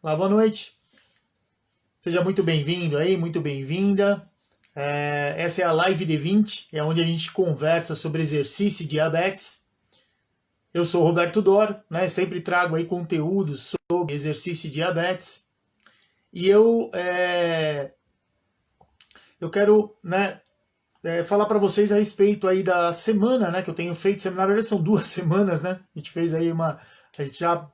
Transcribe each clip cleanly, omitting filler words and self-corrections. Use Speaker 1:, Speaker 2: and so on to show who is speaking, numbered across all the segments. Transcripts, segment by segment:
Speaker 1: Olá, boa noite. Seja muito bem-vindo aí, muito bem-vinda. Essa é a Live D20, é onde a gente conversa sobre exercício e diabetes. Eu sou o Roberto Doro, né? Sempre trago aí conteúdos sobre exercício e diabetes. E eu quero, né, falar para vocês a respeito aí da semana, né, que eu tenho feito. Na verdade, são 2 semanas, né? A gente fez aí a gente já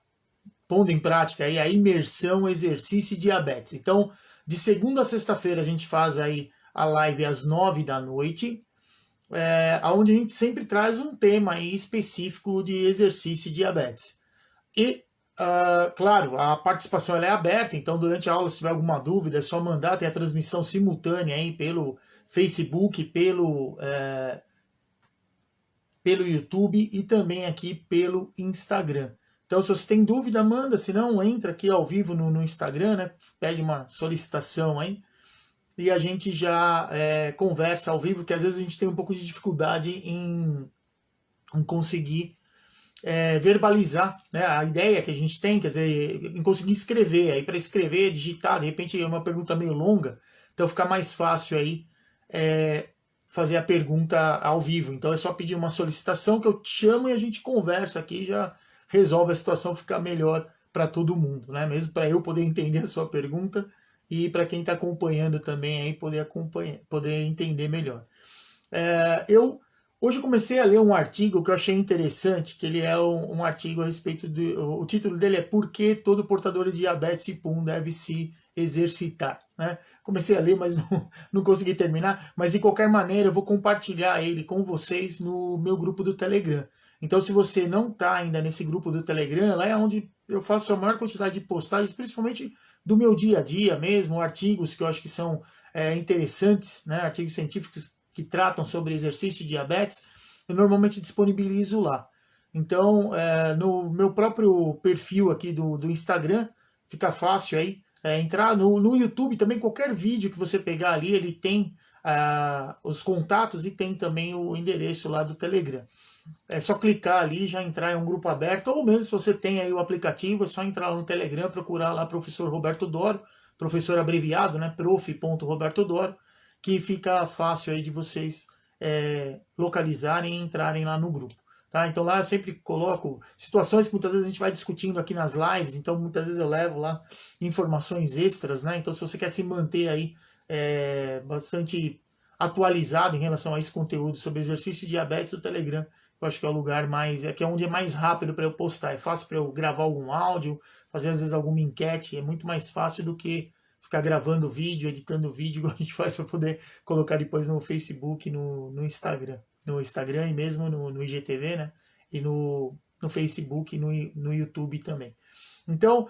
Speaker 1: pondo em prática aí a imersão, exercício e diabetes. Então, de segunda a sexta-feira a gente faz aí a live às 9 da noite, onde a gente sempre traz um tema aí específico de exercício e diabetes. E, claro, a participação ela é aberta, então durante a aula, se tiver alguma dúvida, é só mandar, tem a transmissão simultânea aí pelo Facebook, pelo YouTube e também aqui pelo Instagram. Então, se você tem dúvida, manda, se não, entra aqui ao vivo no Instagram, né? Pede uma solicitação aí e a gente já conversa ao vivo, que às vezes a gente tem um pouco de dificuldade em conseguir verbalizar, né, a ideia que a gente tem, quer dizer, em conseguir escrever. Aí para escrever, digitar, de repente é uma pergunta meio longa, então fica mais fácil aí fazer a pergunta ao vivo. Então é só pedir uma solicitação que eu te chamo e a gente conversa aqui e já resolve a situação, ficar melhor para todo mundo, né? Mesmo para eu poder entender a sua pergunta e para quem está acompanhando também aí poder entender melhor. Eu hoje comecei a ler um artigo que eu achei interessante, que ele é um artigo a respeito o título dele é Por que todo portador de diabetes tipo 1 deve se exercitar, né? Comecei a ler, mas não consegui terminar, mas de qualquer maneira eu vou compartilhar ele com vocês no meu grupo do Telegram. Então, se você não está ainda nesse grupo do Telegram, lá é onde eu faço a maior quantidade de postagens, principalmente do meu dia a dia mesmo, artigos que eu acho que são interessantes, né? Artigos científicos que tratam sobre exercício e diabetes, eu normalmente disponibilizo lá. Então, no meu próprio perfil aqui do Instagram, fica fácil aí entrar. No YouTube também, qualquer vídeo que você pegar ali, ele tem os contatos e tem também o endereço lá do Telegram. É só clicar ali e já entrar em um grupo aberto, ou mesmo se você tem aí o aplicativo, é só entrar lá no Telegram, procurar lá professor Roberto Doro, professor abreviado, né, prof.roberto Doro, que fica fácil aí de vocês localizarem e entrarem lá no grupo. Tá? Então lá eu sempre coloco situações que muitas vezes a gente vai discutindo aqui nas lives, então muitas vezes eu levo lá informações extras, né? Então se você quer se manter aí bastante atualizado em relação a esse conteúdo sobre exercício e diabetes, o Telegram eu acho que é o lugar mais, que é onde é mais rápido para eu postar, é fácil para eu gravar algum áudio, fazer às vezes alguma enquete, é muito mais fácil do que ficar gravando vídeo, editando vídeo, igual a gente faz para poder colocar depois no Facebook, no Instagram. No Instagram e mesmo no IGTV, né? E no Facebook e no YouTube também. Então,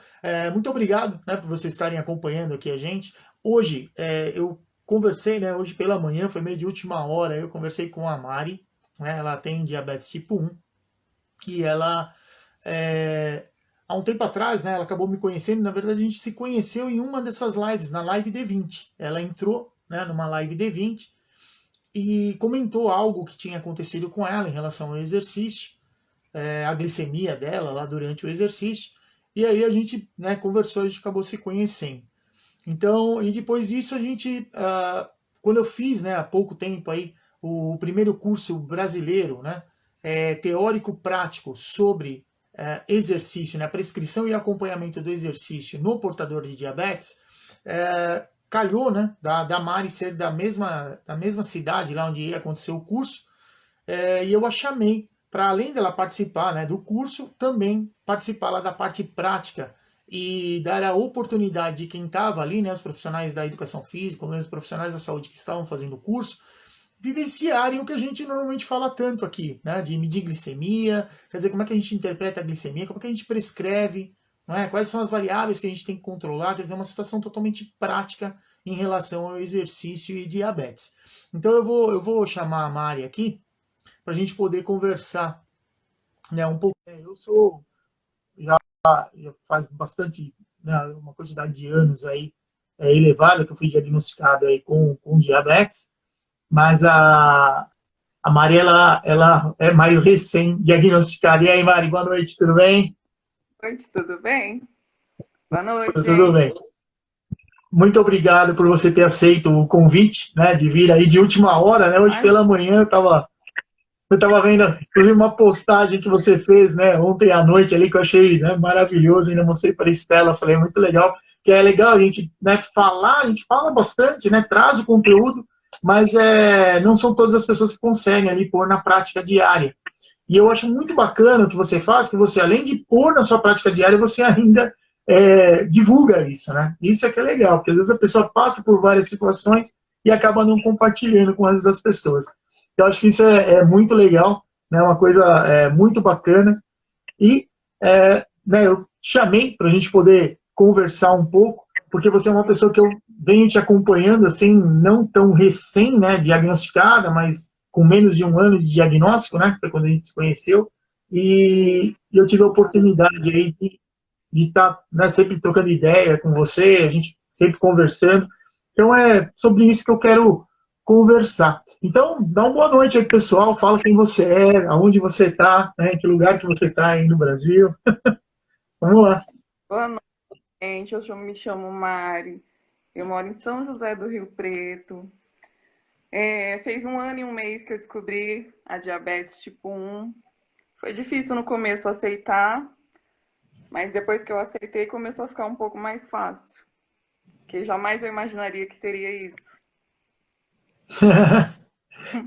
Speaker 1: muito obrigado, né, por vocês estarem acompanhando aqui a gente. Hoje, eu conversei, né, hoje pela manhã, foi meio de última hora, eu conversei com a Mari, né, ela tem diabetes tipo 1, e ela há um tempo atrás, né, ela acabou me conhecendo. Na verdade, a gente se conheceu em uma dessas lives, na live D20. Ela entrou, né, numa live D20 e comentou algo que tinha acontecido com ela em relação ao exercício, a glicemia dela lá durante o exercício. E aí a gente, né, conversou, a gente acabou se conhecendo. Então, e depois disso a gente, quando eu fiz, né, há pouco tempo aí, o primeiro curso brasileiro, né, teórico prático sobre exercício, né, prescrição e acompanhamento do exercício no portador de diabetes, calhou, né, da Mari ser da mesma cidade lá onde ia acontecer o curso, e eu a chamei para, além dela participar, né, do curso, também participar lá da parte prática e dar a oportunidade de quem estava ali, né, os profissionais da educação física, ou mesmo os profissionais da saúde que estavam fazendo o curso, vivenciarem o que a gente normalmente fala tanto aqui, né, de medir glicemia, quer dizer, como é que a gente interpreta a glicemia, como é que a gente prescreve, não é? Quais são as variáveis que a gente tem que controlar, quer dizer, uma situação totalmente prática em relação ao exercício e diabetes. Então eu vou chamar a Mari aqui para a gente poder conversar, né, um pouco. Eu sou já faz bastante, né, uma quantidade de anos aí elevada que eu fui diagnosticado aí com diabetes, mas a Mari, ela é mais recém-diagnosticada. E aí, Mari, boa noite, tudo bem?
Speaker 2: Oi, tudo bem? Boa noite,
Speaker 1: Tudo
Speaker 2: gente.
Speaker 1: bem. Muito obrigado por você ter aceito o convite, né, de vir aí de última hora, né? Hoje
Speaker 2: Imagina.
Speaker 1: pela manhã eu tava vendo, inclusive, uma postagem que você fez, né, ontem à noite ali, que eu achei, né, maravilhoso, ainda mostrei para a Estela, falei, muito legal, que é legal a gente, né, falar, a gente fala bastante, né, traz o conteúdo, mas não são todas as pessoas que conseguem ali pôr na prática diária. E eu acho muito bacana o que você faz, que você, além de pôr na sua prática diária, você ainda divulga isso, né? Isso é que é legal, porque às vezes a pessoa passa por várias situações e acaba não compartilhando com as das pessoas. Eu acho que isso é muito legal, né? Uma coisa muito bacana. E né, eu chamei para a gente poder conversar um pouco, porque você é uma pessoa que eu venho te acompanhando, assim, não tão recém, né, diagnosticada, mas com menos de um ano de diagnóstico, né, que foi quando a gente se conheceu,
Speaker 2: Isso.
Speaker 1: e eu tive a oportunidade aí de estar, né, sempre trocando ideia com você, a gente sempre conversando. Então é sobre isso que eu quero conversar. Então, dá uma boa noite aí, pessoal. Fala quem você é, aonde você está, né, em que lugar que você está aí no Brasil. Vamos lá.
Speaker 2: Boa noite, gente. Me chamo Mari. Eu moro em São José do Rio Preto. Fez um ano e um mês que eu descobri a diabetes tipo 1. Foi difícil no começo aceitar, mas depois que eu aceitei começou a ficar um pouco mais fácil. Que jamais eu imaginaria que teria isso.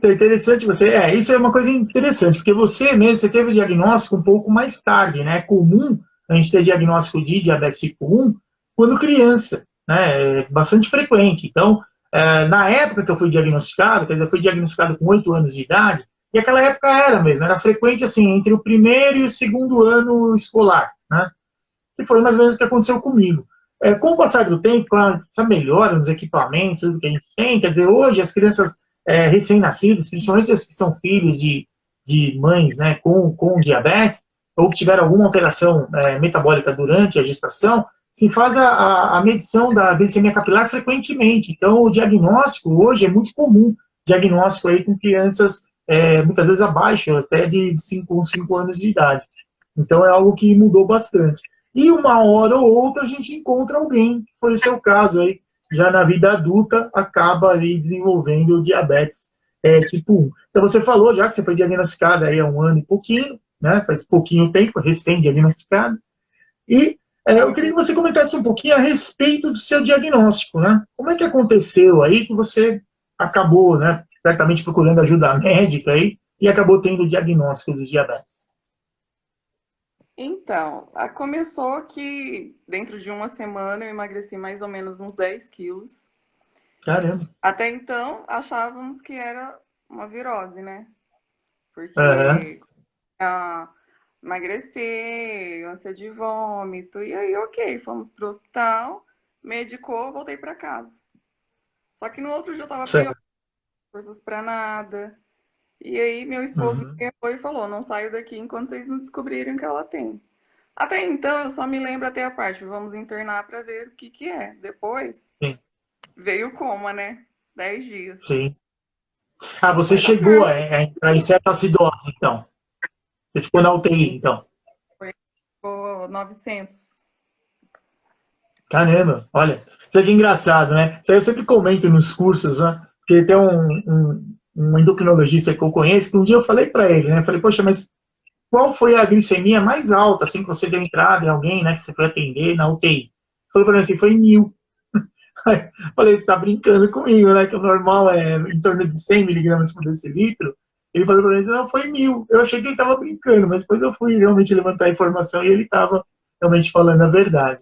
Speaker 1: É interessante você. Isso é uma coisa interessante, porque você mesmo, você teve o diagnóstico um pouco mais tarde, né? É comum a gente ter diagnóstico de diabetes tipo 1 quando criança, né? É bastante frequente. Então, na época que eu fui diagnosticado, quer dizer, eu fui diagnosticado com 8 anos de idade, e aquela época era mesmo, era frequente assim, entre o primeiro e o segundo ano escolar, né? Que foi mais ou menos o que aconteceu comigo. Com o passar do tempo, com essa melhora nos equipamentos, tudo que a gente tem, quer dizer, hoje as crianças recém-nascidas, principalmente as que são filhos de mães né, com diabetes, ou que tiveram alguma alteração metabólica durante a gestação, se faz a medição da glicemia capilar frequentemente. Então, o diagnóstico hoje é muito comum, diagnóstico aí com crianças muitas vezes abaixo, até de 5 anos de idade. Então, é algo que mudou bastante. E uma hora ou outra a gente encontra alguém, que foi o seu caso aí, já na vida adulta, acaba aí desenvolvendo diabetes tipo 1. Então você falou já que você foi diagnosticada aí há um ano e pouquinho, né? Faz pouquinho tempo, recém-diagnosticada. E eu queria que
Speaker 2: Uhum.
Speaker 1: você comentasse um pouquinho a respeito do seu diagnóstico, né? Como é que aconteceu aí que você acabou, né, certamente procurando ajuda médica aí e acabou tendo o diagnóstico do diabetes?
Speaker 2: Então, começou que dentro de uma semana eu emagreci mais ou menos uns 10 quilos.
Speaker 1: Caramba.
Speaker 2: Até então, achávamos que era uma virose, né?
Speaker 1: Aham.
Speaker 2: Porque a emagrecer, ânsia de vômito, e aí, ok, fomos pro hospital, medicou, voltei para casa. Só que no outro dia eu tava pior,
Speaker 1: Certo.
Speaker 2: forças para nada. E aí, meu esposo me
Speaker 1: Uhum.
Speaker 2: ligou e falou: não saio daqui enquanto vocês não descobrirem o que ela tem. Até então, eu só me lembro até a parte, vamos internar para ver o que que é. Depois
Speaker 1: Sim,
Speaker 2: veio o coma, né? 10 dias.
Speaker 1: sim. Ah,
Speaker 2: Não
Speaker 1: você
Speaker 2: foi da
Speaker 1: chegou
Speaker 2: parte.
Speaker 1: a entrar em cetoacidose, então. Você ficou na UTI,
Speaker 2: Então,
Speaker 1: então.
Speaker 2: foi por 900.
Speaker 1: Caramba, olha. Isso aqui é engraçado, né? Isso aí eu sempre comento nos cursos, né? Porque tem um endocrinologista que eu conheço que um dia eu falei para ele, né? Eu falei, poxa, mas qual foi a glicemia mais alta, assim, que você deu entrada em alguém, né? Que você foi atender na UTI? Ele falou para mim assim, foi 1.000. Falei, você está brincando comigo, né? Que o normal é em torno de 100 miligramas por decilitro. Ele falou para mim, não, foi 1.000. Eu achei que ele estava brincando, mas depois eu fui realmente levantar a informação e ele estava realmente falando a verdade.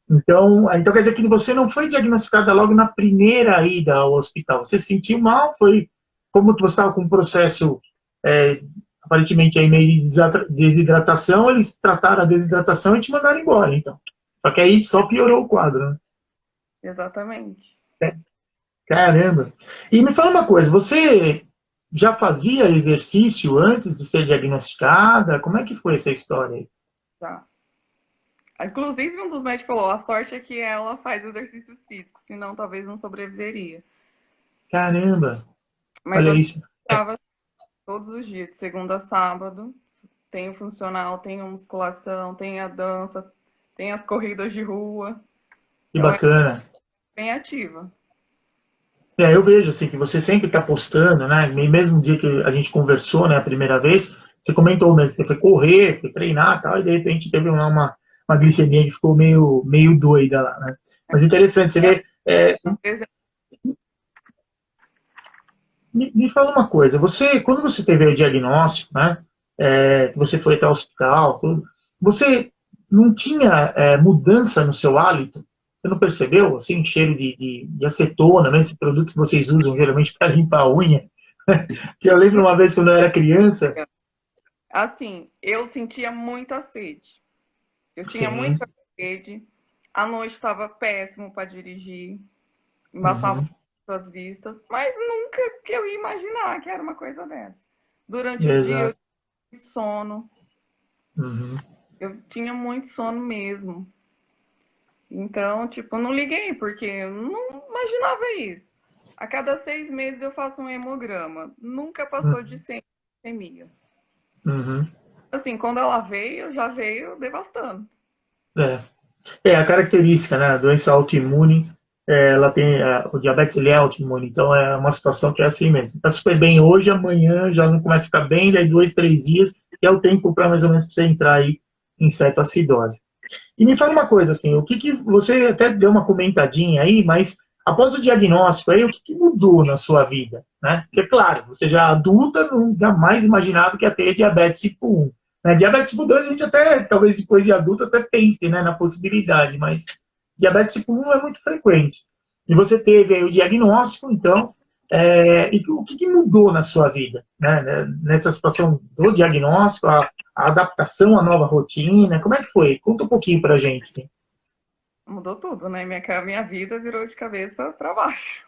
Speaker 1: Então quer dizer que você não foi diagnosticada logo na primeira ida ao hospital. Você se sentiu mal, foi como você estava com um processo é, aparentemente aí meio de desidratação, eles trataram a desidratação e te mandaram embora, então. Só que aí só piorou o quadro, né?
Speaker 2: Exatamente.
Speaker 1: Caramba. E me fala uma coisa, você já fazia exercício antes de ser diagnosticada? Como é que foi essa história aí?
Speaker 2: Tá. Inclusive, um dos médicos falou: a sorte é que ela faz exercícios físicos, senão talvez não sobreviveria.
Speaker 1: Caramba,
Speaker 2: Mas
Speaker 1: olha
Speaker 2: eu
Speaker 1: isso.
Speaker 2: estava todos os dias, de segunda a sábado. Tenho funcional, tenho musculação, tenho a dança, tem as corridas de rua.
Speaker 1: Que
Speaker 2: Então é
Speaker 1: bacana.
Speaker 2: bem ativa.
Speaker 1: Eu vejo assim que você sempre está postando, né? E mesmo dia que a gente conversou, né, a primeira vez, você comentou mesmo, você foi correr, foi treinar, e tal, e de repente teve uma glicemia que ficou meio doida lá, né? Mas interessante, você
Speaker 2: E às
Speaker 1: vê.
Speaker 2: vezes,
Speaker 1: Me fala uma coisa, quando você teve o diagnóstico, né? Que você foi até o hospital, tudo, você não tinha mudança no seu hálito? Você não percebeu, assim, cheiro de acetona, né? Esse produto que vocês usam geralmente para limpar a unha? Que eu lembro uma vez quando eu era criança.
Speaker 2: assim, eu sentia muita sede. Eu tinha
Speaker 1: Sim.
Speaker 2: muita sede. A noite estava péssimo para dirigir, embaçava
Speaker 1: Uhum,
Speaker 2: as vistas, mas nunca que eu ia imaginar que era uma coisa dessa. Durante o dia eu
Speaker 1: exato.
Speaker 2: tinha sono,
Speaker 1: Uhum,
Speaker 2: eu tinha muito sono mesmo. Então, tipo, eu não liguei, porque eu não imaginava isso. A cada 6 meses eu faço um hemograma. Nunca passou de
Speaker 1: uhum,
Speaker 2: 100 glicemia.
Speaker 1: uhum.
Speaker 2: Assim, quando ela veio, já veio devastando.
Speaker 1: É. A característica, né? A doença autoimune, ela tem, o diabetes ele é autoimune, então é uma situação que é assim mesmo. Está super bem hoje, amanhã já não começa a ficar bem, daí 2, 3 dias, que é o tempo para mais ou menos pra você entrar aí em cetoacidose. E me fala uma coisa, assim, o que você até deu uma comentadinha aí, mas após o diagnóstico aí, o que mudou na sua vida, né? Porque, claro, você já adulta, não jamais imaginava que ia ter diabetes tipo 1. Né? Diabetes tipo 2 a gente até, talvez depois de adulto, até pense, né, na possibilidade, mas diabetes tipo 1 é muito frequente. E você teve aí o diagnóstico, então, e o que mudou na sua vida, né? Nessa situação do diagnóstico, a adaptação à nova rotina, como é que foi? Conta um pouquinho pra gente.
Speaker 2: Mudou tudo, né? Minha vida virou de cabeça para baixo.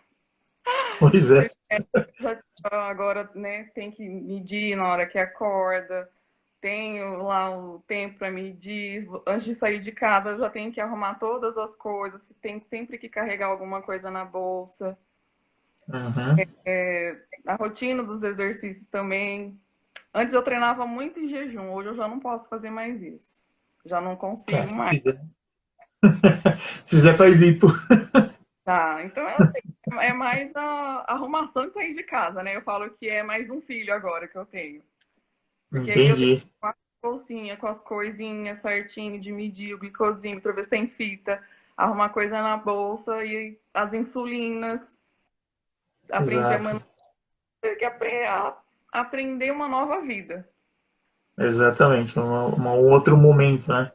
Speaker 1: Pois é,
Speaker 2: Já agora, né, tem que medir na hora que acorda, tenho lá o tempo para medir. Antes de sair de casa, eu já tenho que arrumar todas as coisas, tem sempre que carregar alguma coisa na bolsa.
Speaker 1: uhum.
Speaker 2: A rotina dos exercícios também. Antes eu treinava muito em jejum, hoje eu já não posso fazer mais isso. Já não consigo
Speaker 1: Se
Speaker 2: mais.
Speaker 1: fizer, se fizer faz hipo.
Speaker 2: Tá, então é assim, é mais a arrumação de sair de casa, né? Eu falo que é mais um filho agora que eu tenho. Porque aí eu tenho
Speaker 1: Entendi.
Speaker 2: uma bolsinha com as coisinhas certinho de medir o glicosímetro, ver se tem fita, arrumar coisa na bolsa e as insulinas. Aprendi a
Speaker 1: Exato.
Speaker 2: ter que aprender uma nova vida.
Speaker 1: Exatamente. Um outro momento, né?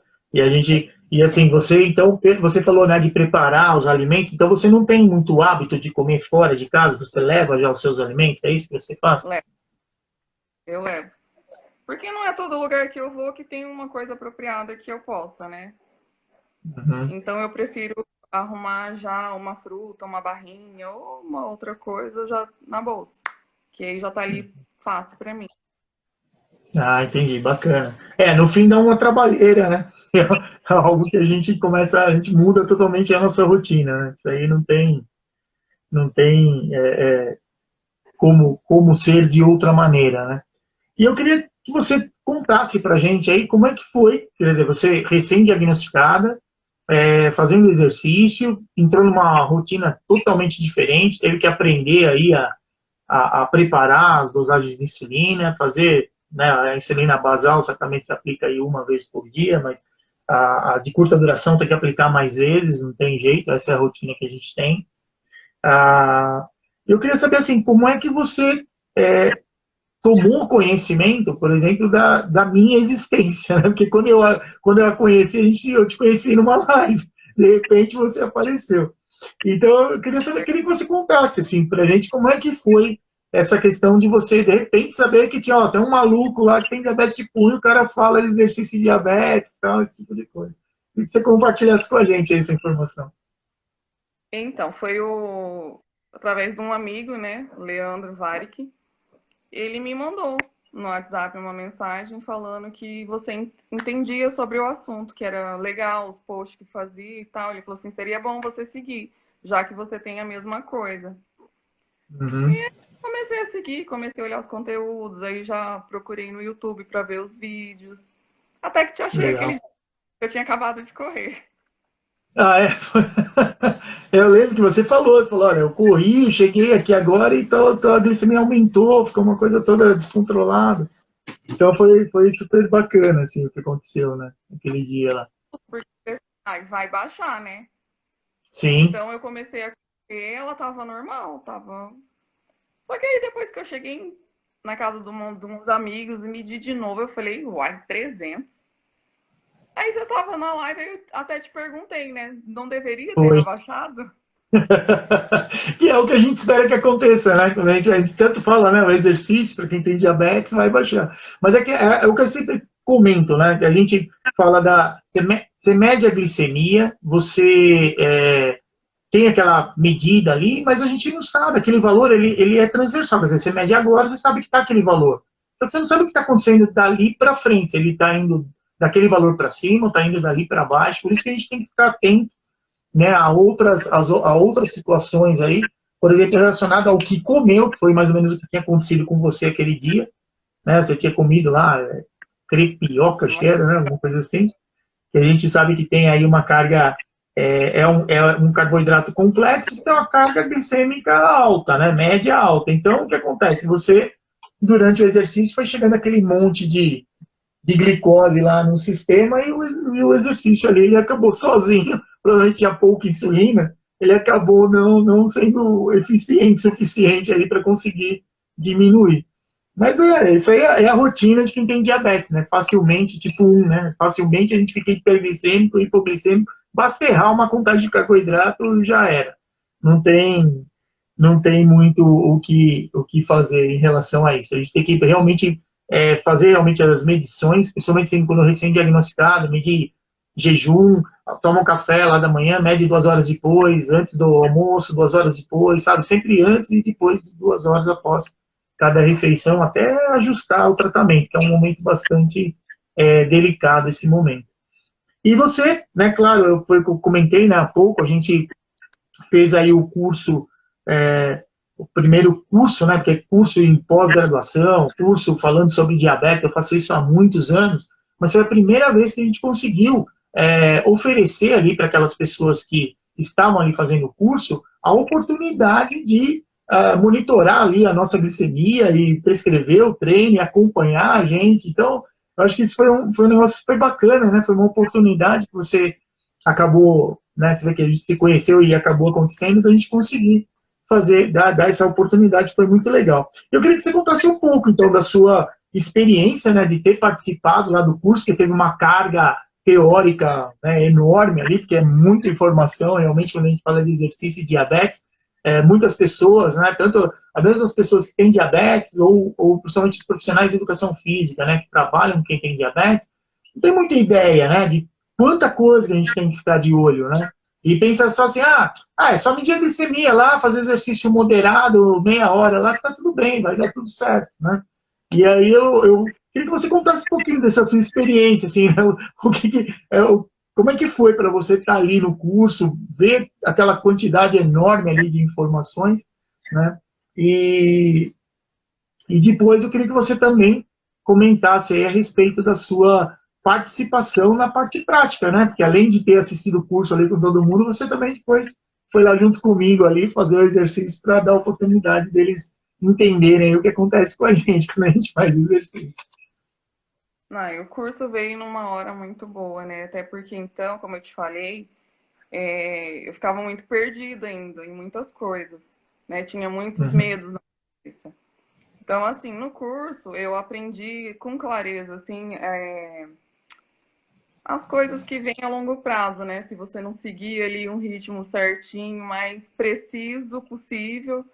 Speaker 1: E assim, você então, você falou, né, de preparar os alimentos, então você não tem muito hábito de comer fora de casa, você leva já os seus alimentos, é isso que você faz?
Speaker 2: Levo, eu levo. Porque não é todo lugar que eu vou que tem uma coisa apropriada que eu possa, né?
Speaker 1: Uhum.
Speaker 2: Então eu prefiro arrumar já uma fruta, uma barrinha ou uma outra coisa já na bolsa, que aí já tá ali fácil para mim.
Speaker 1: Ah, entendi, bacana. No fim dá uma trabalheira, né? É algo que a gente muda totalmente a nossa rotina, né? Isso aí não tem como ser de outra maneira, né? E eu queria que você contasse pra gente aí como é que foi, quer dizer, você recém-diagnosticada, fazendo exercício, entrou numa rotina totalmente diferente, teve que aprender aí a preparar as dosagens de insulina, fazer, né, a insulina basal, certamente se aplica aí uma vez por dia, mas a de curta duração tem que aplicar mais vezes, não tem jeito, essa é a rotina que a gente tem. Ah, eu queria saber assim, como é que você tomou conhecimento, por exemplo, da minha existência, né? Porque quando eu a conheci, eu te conheci numa live, de repente você apareceu. Então, eu queria saber, queria que você contasse, assim, pra gente como é que foi essa questão de você, de repente, saber que tinha, ó, tem um maluco lá que tem diabetes tipo 1 e o cara fala de exercício de diabetes, tal, esse tipo de coisa. E que você compartilhasse com a gente essa informação.
Speaker 2: Então, foi através de um amigo, né, Leandro Varik, ele me mandou no WhatsApp uma mensagem falando que você entendia sobre o assunto, que era legal os posts que fazia e tal. Ele falou assim, seria bom você seguir, já que você tem a mesma coisa.
Speaker 1: Uhum,
Speaker 2: Comecei a seguir, comecei a olhar os conteúdos, aí já procurei no YouTube para ver os vídeos. Até que te achei aquele
Speaker 1: legal.
Speaker 2: dia Eu tinha acabado de correr.
Speaker 1: Ah, é? Eu lembro que você falou, olha, eu corri, cheguei aqui agora e a glicemia aumentou, ficou uma coisa toda descontrolada. Então foi super bacana, assim, o que aconteceu, né, naquele dia lá.
Speaker 2: Porque vai baixar, né?
Speaker 1: Sim,
Speaker 2: Então eu comecei a correr, ela tava normal, tava. Só que aí depois que eu cheguei na casa de uns amigos e medi de novo, eu falei, uai, 300. Aí você tava na live, eu até te perguntei, né? Não deveria ter
Speaker 1: foi.
Speaker 2: abaixado?
Speaker 1: Que é o que a gente espera que aconteça, né? Quando a gente tanto fala, né? O exercício, para quem tem diabetes, vai baixar. Mas é o que eu sempre comento, né? Que a gente fala da. Você mede a glicemia, você tem aquela medida ali, mas a gente não sabe. Aquele valor, ele é transversal. Quer dizer, você mede agora, você sabe que está aquele valor. Então, você não sabe o que está acontecendo dali para frente. Se ele está indo daquele valor para cima, ou está indo dali para baixo. Por isso que a gente tem que ficar atento, né, a outras situações aí, por exemplo, relacionado ao que comeu, que foi mais ou menos o que tinha acontecido com você aquele dia, né? Você tinha comido lá crepioca, acho que era, né? Alguma coisa assim. Que a gente sabe que tem aí uma carga, é um carboidrato complexo, que tem uma carga glicêmica alta, né? Média alta. Então, o que acontece? Você, durante o exercício, foi chegando aquele monte de glicose lá no sistema e o exercício ali ele acabou sozinho, provavelmente tinha pouca insulina, ele acabou não sendo eficiente o suficiente ali para conseguir diminuir. Mas isso aí é a rotina de quem tem diabetes, né? Facilmente, tipo 1, né? Facilmente a gente fica hiperglicêmico, hipoglicêmico, basta errar uma contagem de carboidrato já era. Não tem, não tem muito o que fazer em relação a isso. A gente tem que realmente fazer realmente as medições, principalmente assim, quando recém-diagnosticado, medir jejum, toma um café lá da manhã, mede 2 horas depois, antes do almoço, 2 horas depois, sabe? Sempre antes e depois de 2 horas após cada refeição, até ajustar o tratamento, que é um momento bastante delicado esse momento. E você, né, claro, eu comentei, né, há pouco, a gente fez aí o curso, o primeiro curso, né, porque é curso em pós-graduação, curso falando sobre diabetes, eu faço isso há muitos anos, mas foi a primeira vez que a gente conseguiu oferecer ali para aquelas pessoas que estavam ali fazendo o curso a oportunidade de monitorar ali a nossa glicemia e prescrever o treino e acompanhar a gente. Então, eu acho que isso foi um negócio super bacana, né? Foi uma oportunidade que você acabou, né? Você vê que a gente se conheceu e acabou acontecendo, então a gente conseguir dar essa oportunidade, foi muito legal. Eu queria que você contasse um pouco, então, da sua experiência, né, de ter participado lá do curso, que teve uma carga teórica, né, enorme ali, porque é muita informação, realmente, quando a gente fala de exercício e diabetes, muitas pessoas, né, tanto às vezes as pessoas que têm diabetes, ou principalmente os profissionais de educação física, né, que trabalham com quem tem diabetes, não tem muita ideia, né, de quanta coisa que a gente tem que ficar de olho, né? E pensa só assim, é só medir a glicemia lá, fazer exercício moderado, meia hora lá, que tá tudo bem, vai dar tudo certo, né? E aí eu queria que você contasse um pouquinho dessa sua experiência, assim, né? Como é que foi para você estar ali no curso, ver aquela quantidade enorme ali de informações, né? E, e depois eu queria que você também comentasse aí a respeito da sua participação na parte prática, né? Porque além de ter assistido o curso ali com todo mundo, você também depois foi lá junto comigo ali fazer o exercício para dar a oportunidade deles entenderem o que acontece com a gente quando a gente faz exercício.
Speaker 2: Não, e o curso veio numa hora muito boa, né? Até porque então, como eu te falei, eu ficava muito perdida ainda em muitas coisas, né? Tinha muitos
Speaker 1: Uhum,
Speaker 2: medos na cabeça. Então, assim, no curso eu aprendi com clareza, assim, as coisas que vêm a longo prazo, né? Se você não seguir ali um ritmo certinho, mais preciso possível.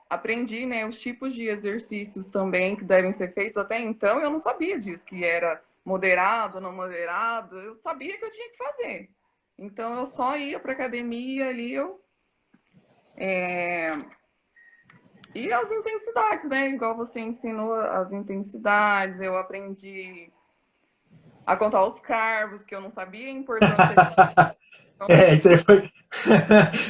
Speaker 2: Aprendi, né, os tipos de exercícios também que devem ser feitos. Até então eu não sabia disso, que era moderado, não moderado. Eu sabia que eu tinha que fazer. Então eu só ia para academia ali, e as intensidades, né? Igual você ensinou as intensidades, eu aprendi a contar os carbos, que eu não sabia a importância disso.
Speaker 1: isso aí foi,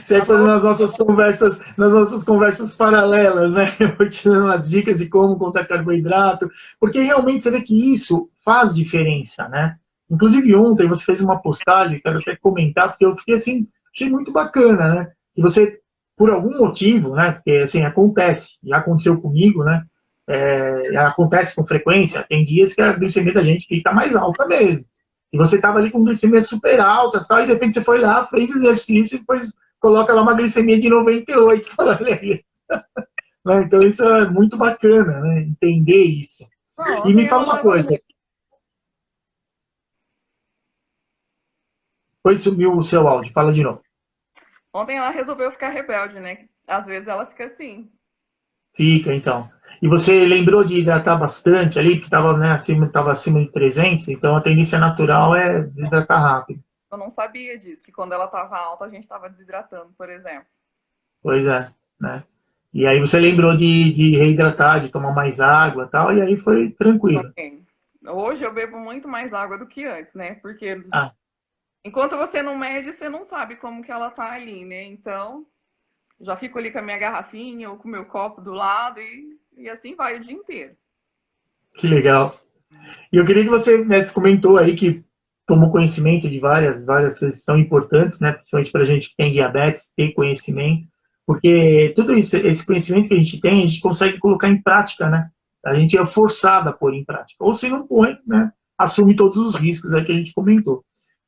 Speaker 1: isso aí foi nas nossas conversas paralelas, né? Eu vou te dando umas dicas de como contar carboidrato, porque realmente você vê que isso faz diferença, né? Inclusive ontem você fez uma postagem, quero até comentar, porque eu fiquei assim, achei muito bacana, né? Que você, por algum motivo, né? Porque assim, acontece, já aconteceu comigo, né? Acontece com frequência, tem dias que a glicemia da gente fica mais alta mesmo. E você estava ali com glicemia super alta, tal, e de repente você foi lá, fez exercício e depois coloca lá uma glicemia de 98. Olha aí. Né? Então isso é muito bacana, né? Entender isso.
Speaker 2: Não,
Speaker 1: E
Speaker 2: ontem
Speaker 1: me fala
Speaker 2: ela
Speaker 1: uma
Speaker 2: tava.
Speaker 1: coisa, foi sumiu o seu áudio, fala de novo.
Speaker 2: Ontem ela resolveu ficar rebelde, né? Às vezes ela fica assim.
Speaker 1: Fica, então. E você lembrou de hidratar bastante ali, que estava, né, acima de 300, então a tendência natural é desidratar rápido.
Speaker 2: Eu não sabia disso, que quando ela tava alta, a gente tava desidratando, por exemplo.
Speaker 1: Pois é, né? E aí você lembrou de reidratar, de tomar mais água e tal, e aí foi tranquilo.
Speaker 2: Também. Hoje eu bebo muito mais água do que antes, né? Porque
Speaker 1: Ah,
Speaker 2: enquanto você não mede, você não sabe como que ela tá ali, né? Então, já fico ali com a minha garrafinha ou com o meu copo do lado e assim vai o dia inteiro.
Speaker 1: que legal. E eu queria que você, né, você comentou aí que tomou conhecimento de várias coisas que são importantes, né, principalmente para a gente que tem diabetes, ter conhecimento, porque tudo isso, esse conhecimento que a gente tem, a gente consegue colocar em prática, né? A gente é forçado a pôr em prática. Ou se não põe, né, assume todos os riscos aí que a gente comentou.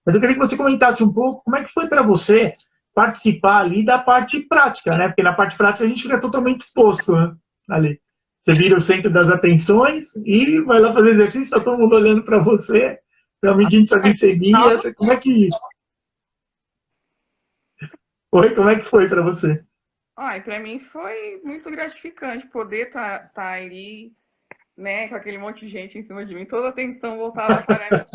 Speaker 1: Mas eu queria que você comentasse um pouco como é que foi para você participar ali da parte prática, né? Porque na parte prática a gente fica totalmente exposto, né? Ali. Você vira o centro das atenções e vai lá fazer exercício, está todo mundo olhando para você, está medindo sua glicemia. Como é que foi? Como é que foi para você?
Speaker 2: Ai, para mim foi muito gratificante poder tá ali, né, com aquele monte de gente em cima de mim, toda a atenção voltada para mim.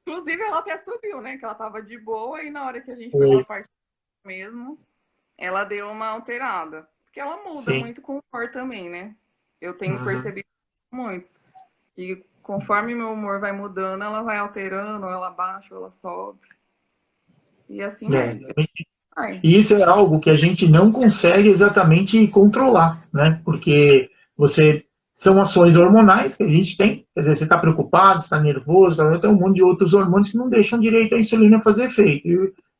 Speaker 2: Inclusive, ela até subiu, né, que ela tava de boa e na hora que a gente foi para a
Speaker 1: Foi,
Speaker 2: parte mesmo, ela deu uma alterada. Porque ela muda
Speaker 1: sim.
Speaker 2: muito com o humor também, né? Eu tenho
Speaker 1: Uhum.
Speaker 2: percebido muito. E conforme meu humor vai mudando, ela vai alterando, ou ela baixa, ou ela sobe. E assim vai.
Speaker 1: Realmente.
Speaker 2: Vai.
Speaker 1: E isso é algo que a gente não consegue exatamente controlar, né? Porque você são ações hormonais que a gente tem, quer dizer, você está preocupado, está nervoso, tem um monte de outros hormônios que não deixam direito a insulina fazer efeito.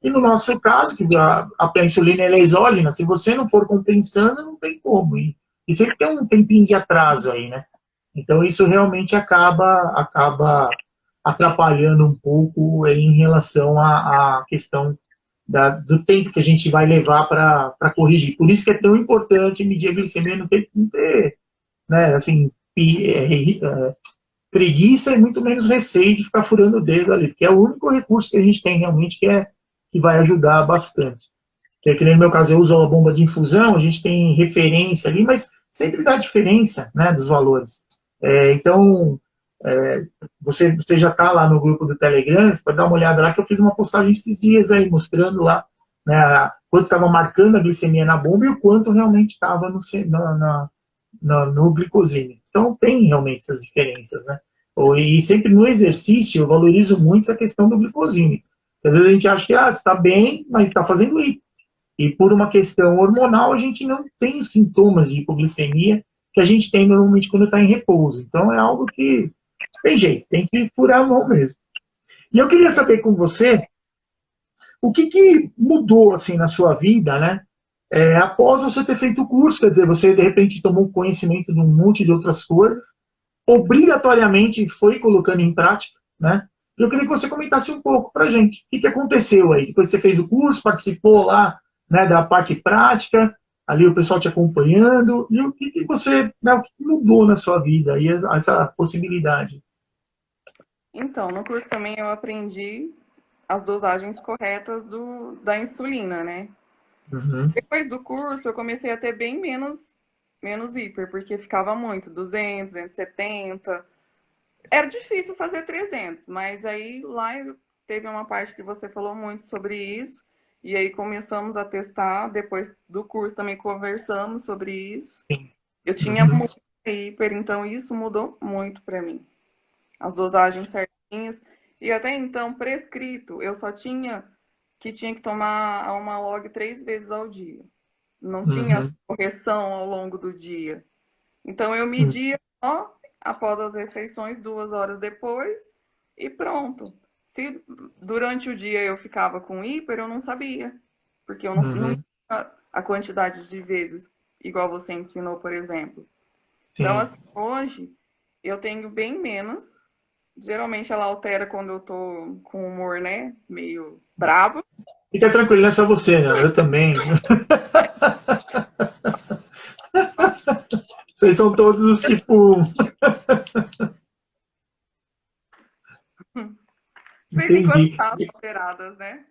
Speaker 1: E no nosso caso, que a insulina é exógena, se você não for compensando, não tem como. E sempre tem um tempinho de atraso aí, né? Então isso realmente acaba atrapalhando um pouco em relação à questão do tempo que a gente vai levar para corrigir. Por isso que é tão importante medir a glicemia, não ter né, assim, preguiça e muito menos receio de ficar furando o dedo ali, porque é o único recurso que a gente tem realmente que vai ajudar bastante. Que é que no meu caso eu uso a bomba de infusão, a gente tem referência ali, mas sempre dá diferença, né, dos valores. Então, é, você já está lá no grupo do Telegram, você pode dar uma olhada lá que eu fiz uma postagem esses dias aí, mostrando lá, né, quanto estava marcando a glicemia na bomba e o quanto realmente estava no glicosímetro. Então tem realmente essas diferenças, né? E sempre no exercício eu valorizo muito essa questão do glicosímetro. Às vezes a gente acha que está bem, mas está fazendo hipo. E por uma questão hormonal, a gente não tem os sintomas de hipoglicemia que a gente tem normalmente quando está em repouso. Então é algo que tem jeito, tem que furar a mão mesmo. E eu queria saber com você o que mudou assim na sua vida, né? Após você ter feito o curso, quer dizer, você de repente tomou conhecimento de um monte de outras coisas, obrigatoriamente foi colocando em prática, né? Eu queria que você comentasse um pouco para a gente. O que aconteceu aí? Depois você fez o curso, participou lá, né, da parte prática, ali o pessoal te acompanhando, e o que você, né, o que mudou na sua vida aí essa possibilidade?
Speaker 2: Então, no curso também eu aprendi as dosagens corretas da insulina, né?
Speaker 1: Uhum,
Speaker 2: Depois do curso, eu comecei a ter bem menos hiper, porque ficava muito, 200, 270. Era difícil fazer 300, mas aí lá teve uma parte que você falou muito sobre isso, e aí começamos a testar. Depois do curso também conversamos sobre isso.
Speaker 1: sim.
Speaker 2: Eu tinha
Speaker 1: Uhum,
Speaker 2: muito hiper, então isso mudou muito para mim. As dosagens certinhas. E até então, prescrito, eu só tinha que tomar uma log 3 vezes ao dia. Não tinha
Speaker 1: uhum,
Speaker 2: correção ao longo do dia. Então eu
Speaker 1: uhum.
Speaker 2: media só após as refeições, 2 horas depois, e pronto. Se durante o dia eu ficava com hiper, eu não sabia, porque eu não
Speaker 1: Uhum.
Speaker 2: tinha a quantidade de vezes, igual você ensinou, por exemplo. Então,
Speaker 1: Sim.
Speaker 2: assim, hoje eu tenho bem menos. Geralmente ela altera quando eu tô com humor, né? Meio bravo.
Speaker 1: Fica tranquilo, não é só você, não. Eu também. Vocês são todos os tipo 1.
Speaker 2: De vez em quando
Speaker 1: Entendi.
Speaker 2: tá alteradas, né?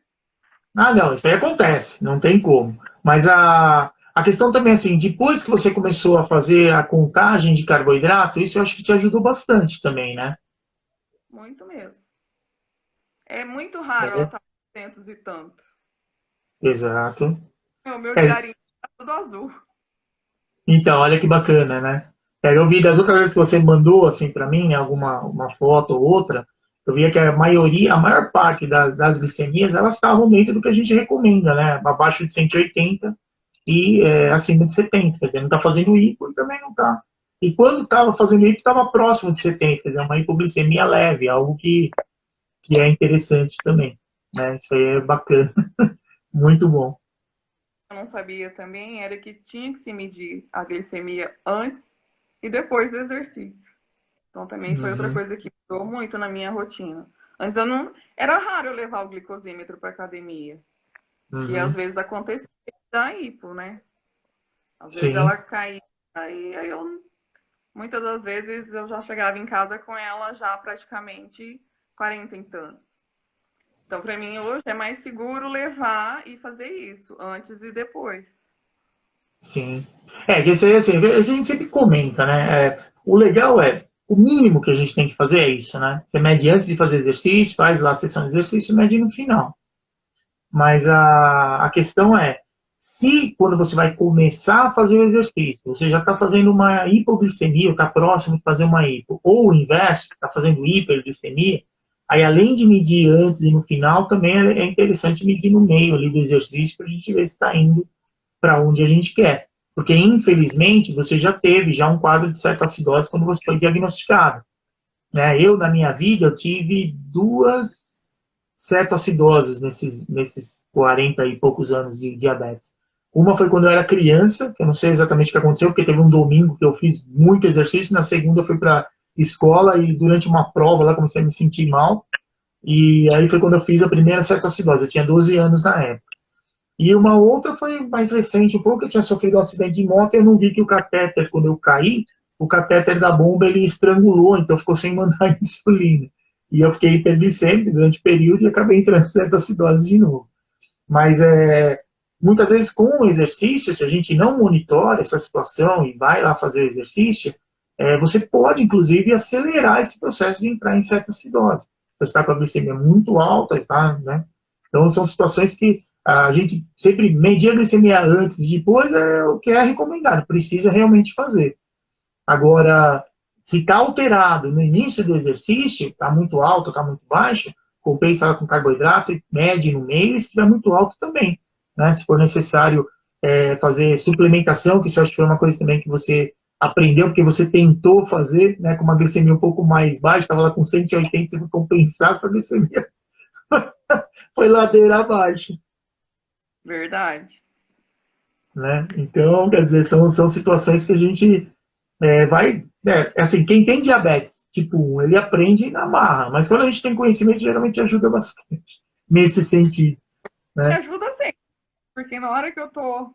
Speaker 1: Ah, não, isso aí acontece, não tem como. Mas a questão também, assim, depois que você começou a fazer a contagem de carboidrato, isso eu acho que te ajudou bastante também, né?
Speaker 2: Muito mesmo. É muito raro ela
Speaker 1: É,
Speaker 2: estar com 200 e tanto.
Speaker 1: exato.
Speaker 2: O meu
Speaker 1: É,
Speaker 2: diarinho tá tudo azul.
Speaker 1: então, olha que bacana, né? Eu vi das outras vezes que você mandou, assim, para mim, né, alguma uma foto ou outra, eu via que a maioria, a maior parte das glicemias, elas estavam dentro do que a gente recomenda, né? Abaixo de 180 e acima de 70, quer dizer, não está fazendo hipo e também não está. E quando estava fazendo hipo, estava próximo de 70, quer dizer, uma hipoglicemia leve, algo que é interessante também, né? Isso aí é bacana, muito bom.
Speaker 2: Eu não sabia também era que tinha que se medir a glicemia antes e depois do exercício. Então também foi outra
Speaker 1: Uhum,
Speaker 2: coisa que mudou muito na minha rotina. Antes eu não. Era raro eu levar o glicosímetro para academia, que às
Speaker 1: uhum,
Speaker 2: vezes acontecia da hipo, né? Às vezes
Speaker 1: sim,
Speaker 2: ela caía, aí eu. Muitas das vezes eu já chegava em casa com ela já praticamente 40 e tantos. Então, para mim, hoje é mais seguro levar e fazer isso, antes e depois.
Speaker 1: sim. Que isso aí, assim, a gente sempre comenta, né? O legal o mínimo que a gente tem que fazer é isso, né? Você mede antes de fazer exercício, faz lá a sessão de exercício, mede no final. Mas a questão se quando você vai começar a fazer o exercício, você já está fazendo uma hipoglicemia, ou está próximo de fazer uma hipo, ou o inverso, está fazendo hiperglicemia, aí além de medir antes e no final, também é interessante medir no meio ali do exercício para a gente ver se está indo para onde a gente quer. Porque, infelizmente, você já teve já um quadro de cetoacidose quando você foi diagnosticado. Né? Eu, na minha vida, eu tive duas cetoacidoses nesses 40 e poucos anos de diabetes. Uma foi quando eu era criança, que eu não sei exatamente o que aconteceu, porque teve um domingo que eu fiz muito exercício, na segunda eu fui para escola e durante uma prova lá comecei a me sentir mal. E aí foi quando eu fiz a primeira cetoacidose, eu tinha 12 anos na época. E uma outra foi mais recente, um pouco, eu tinha sofrido um acidente de moto e eu não vi que o catéter, quando eu caí, o catéter da bomba ele estrangulou, então ficou sem mandar insulina. E eu fiquei hiperglicêmico durante o período e acabei entrando em cetoacidose de novo. Mas muitas vezes com o exercício, se a gente não monitora essa situação e vai lá fazer o exercício, você pode, inclusive, acelerar esse processo de entrar em cetoacidose. Você está com a glicemia muito alta, tá, né? Então, são situações que a gente sempre medir a glicemia antes e depois é o que é recomendado, precisa realmente fazer. Agora, se está alterado no início do exercício, está muito alto, está muito baixo, compensa ela com carboidrato e mede no meio, e se estiver muito alto também. Né? Se for necessário fazer suplementação, que isso acho que foi uma coisa também que você aprendeu, porque você tentou fazer né, com uma glicemia um pouco mais baixa, estava lá com 180, você foi compensar essa glicemia, foi ladeira abaixo.
Speaker 2: Verdade.
Speaker 1: Né? Então, quer dizer, são situações que a gente vai. Assim, quem tem diabetes tipo 1, ele aprende na marra, mas quando a gente tem conhecimento, geralmente ajuda bastante nesse sentido.
Speaker 2: Me
Speaker 1: Né?
Speaker 2: ajuda sempre, porque na hora que eu tô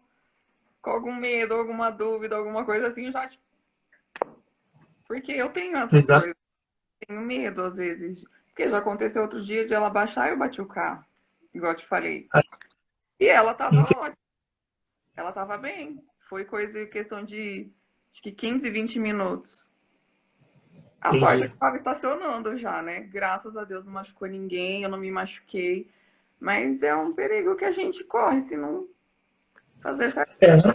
Speaker 2: com algum medo, alguma dúvida, alguma coisa assim, eu já. Porque eu tenho essas
Speaker 1: Exato.
Speaker 2: coisas, tenho medo às vezes. Porque já aconteceu outro dia de ela baixar e eu bati o carro, igual eu te falei. E ela tava ótima, ela tava bem. Foi coisa, questão de acho que 15, 20 minutos. A sorte é que
Speaker 1: Entendi.
Speaker 2: eu tava estacionando já, né? Graças a Deus não machucou ninguém, eu não me machuquei. Mas é um perigo que a gente corre se não fazer certo.
Speaker 1: Né?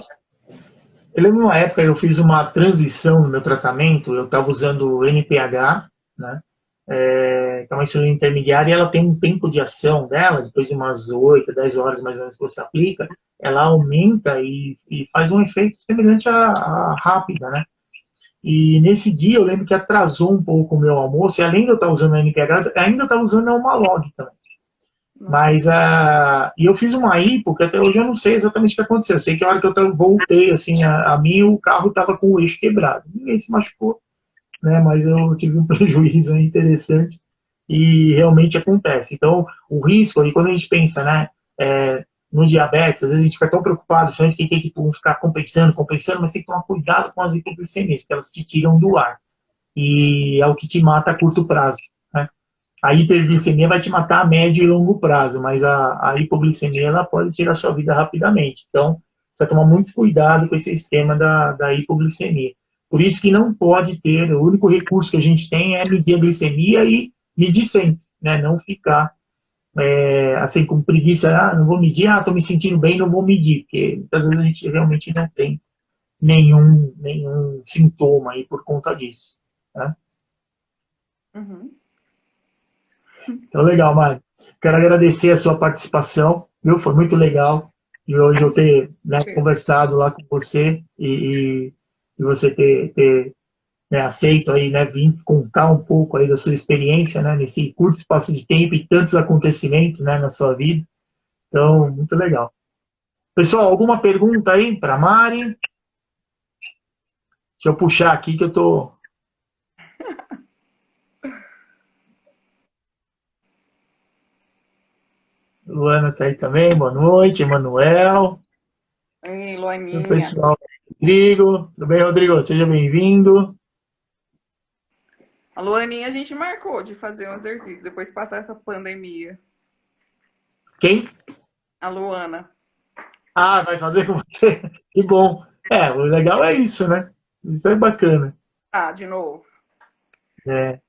Speaker 1: Eu lembro uma época eu fiz uma transição no meu tratamento, eu estava usando o NPH, né? Que é uma insulina intermediária, e ela tem um tempo de ação dela, depois de umas 8, 10 horas mais ou menos que você aplica, ela aumenta e faz um efeito semelhante à rápida, né? E nesse dia eu lembro que atrasou um pouco o meu almoço, e além de eu estar usando a NPH, ainda estava usando a Humalog também. Mas e eu fiz uma hipo, que até hoje eu não sei exatamente o que aconteceu. Eu sei que a hora que eu voltei assim, a mim, o carro estava com o eixo quebrado. Ninguém se machucou, né? Mas eu tive um prejuízo interessante e realmente acontece. Então, o risco, aí quando a gente pensa, né, no diabetes, às vezes a gente fica tão preocupado, justamente que tem que ficar compensando, compensando, mas tem que tomar cuidado com as hipoglicemias, porque elas te tiram do ar. E é o que te mata a curto prazo, né? A hiperglicemia vai te matar a médio e longo prazo, mas a hipoglicemia ela pode tirar sua vida rapidamente. Então, precisa tomar muito cuidado com esse esquema da hipoglicemia. Por isso que não pode ter, o único recurso que a gente tem é medir a glicemia e medir sempre, né? Não ficar assim com preguiça, não vou medir, estou me sentindo bem, não vou medir, porque muitas vezes a gente realmente não tem nenhum sintoma aí por conta disso. Né?
Speaker 2: Uhum.
Speaker 1: Então, legal, Mário. Quero agradecer a sua participação, viu? Foi muito legal de hoje eu ter, né, conversado lá com você e você ter né, aceito aí, né, vir contar um pouco aí da sua experiência, né, nesse curto espaço de tempo e tantos acontecimentos, né, na sua vida. Então, muito legal. Pessoal, alguma pergunta aí para Mari? Deixa eu puxar aqui que eu tô. Luana está aí também, boa noite. Emanuel.
Speaker 2: Ei,
Speaker 1: O
Speaker 2: Luaninha.
Speaker 1: pessoal, Rodrigo. Tudo bem, Rodrigo? Seja bem-vindo.
Speaker 2: A Luaninha a gente marcou de fazer um exercício depois de passar essa pandemia.
Speaker 1: Quem?
Speaker 2: A Luana.
Speaker 1: Ah, vai fazer com você? Que bom. O legal é isso, né? Isso é bacana.
Speaker 2: Ah, de novo.
Speaker 1: É,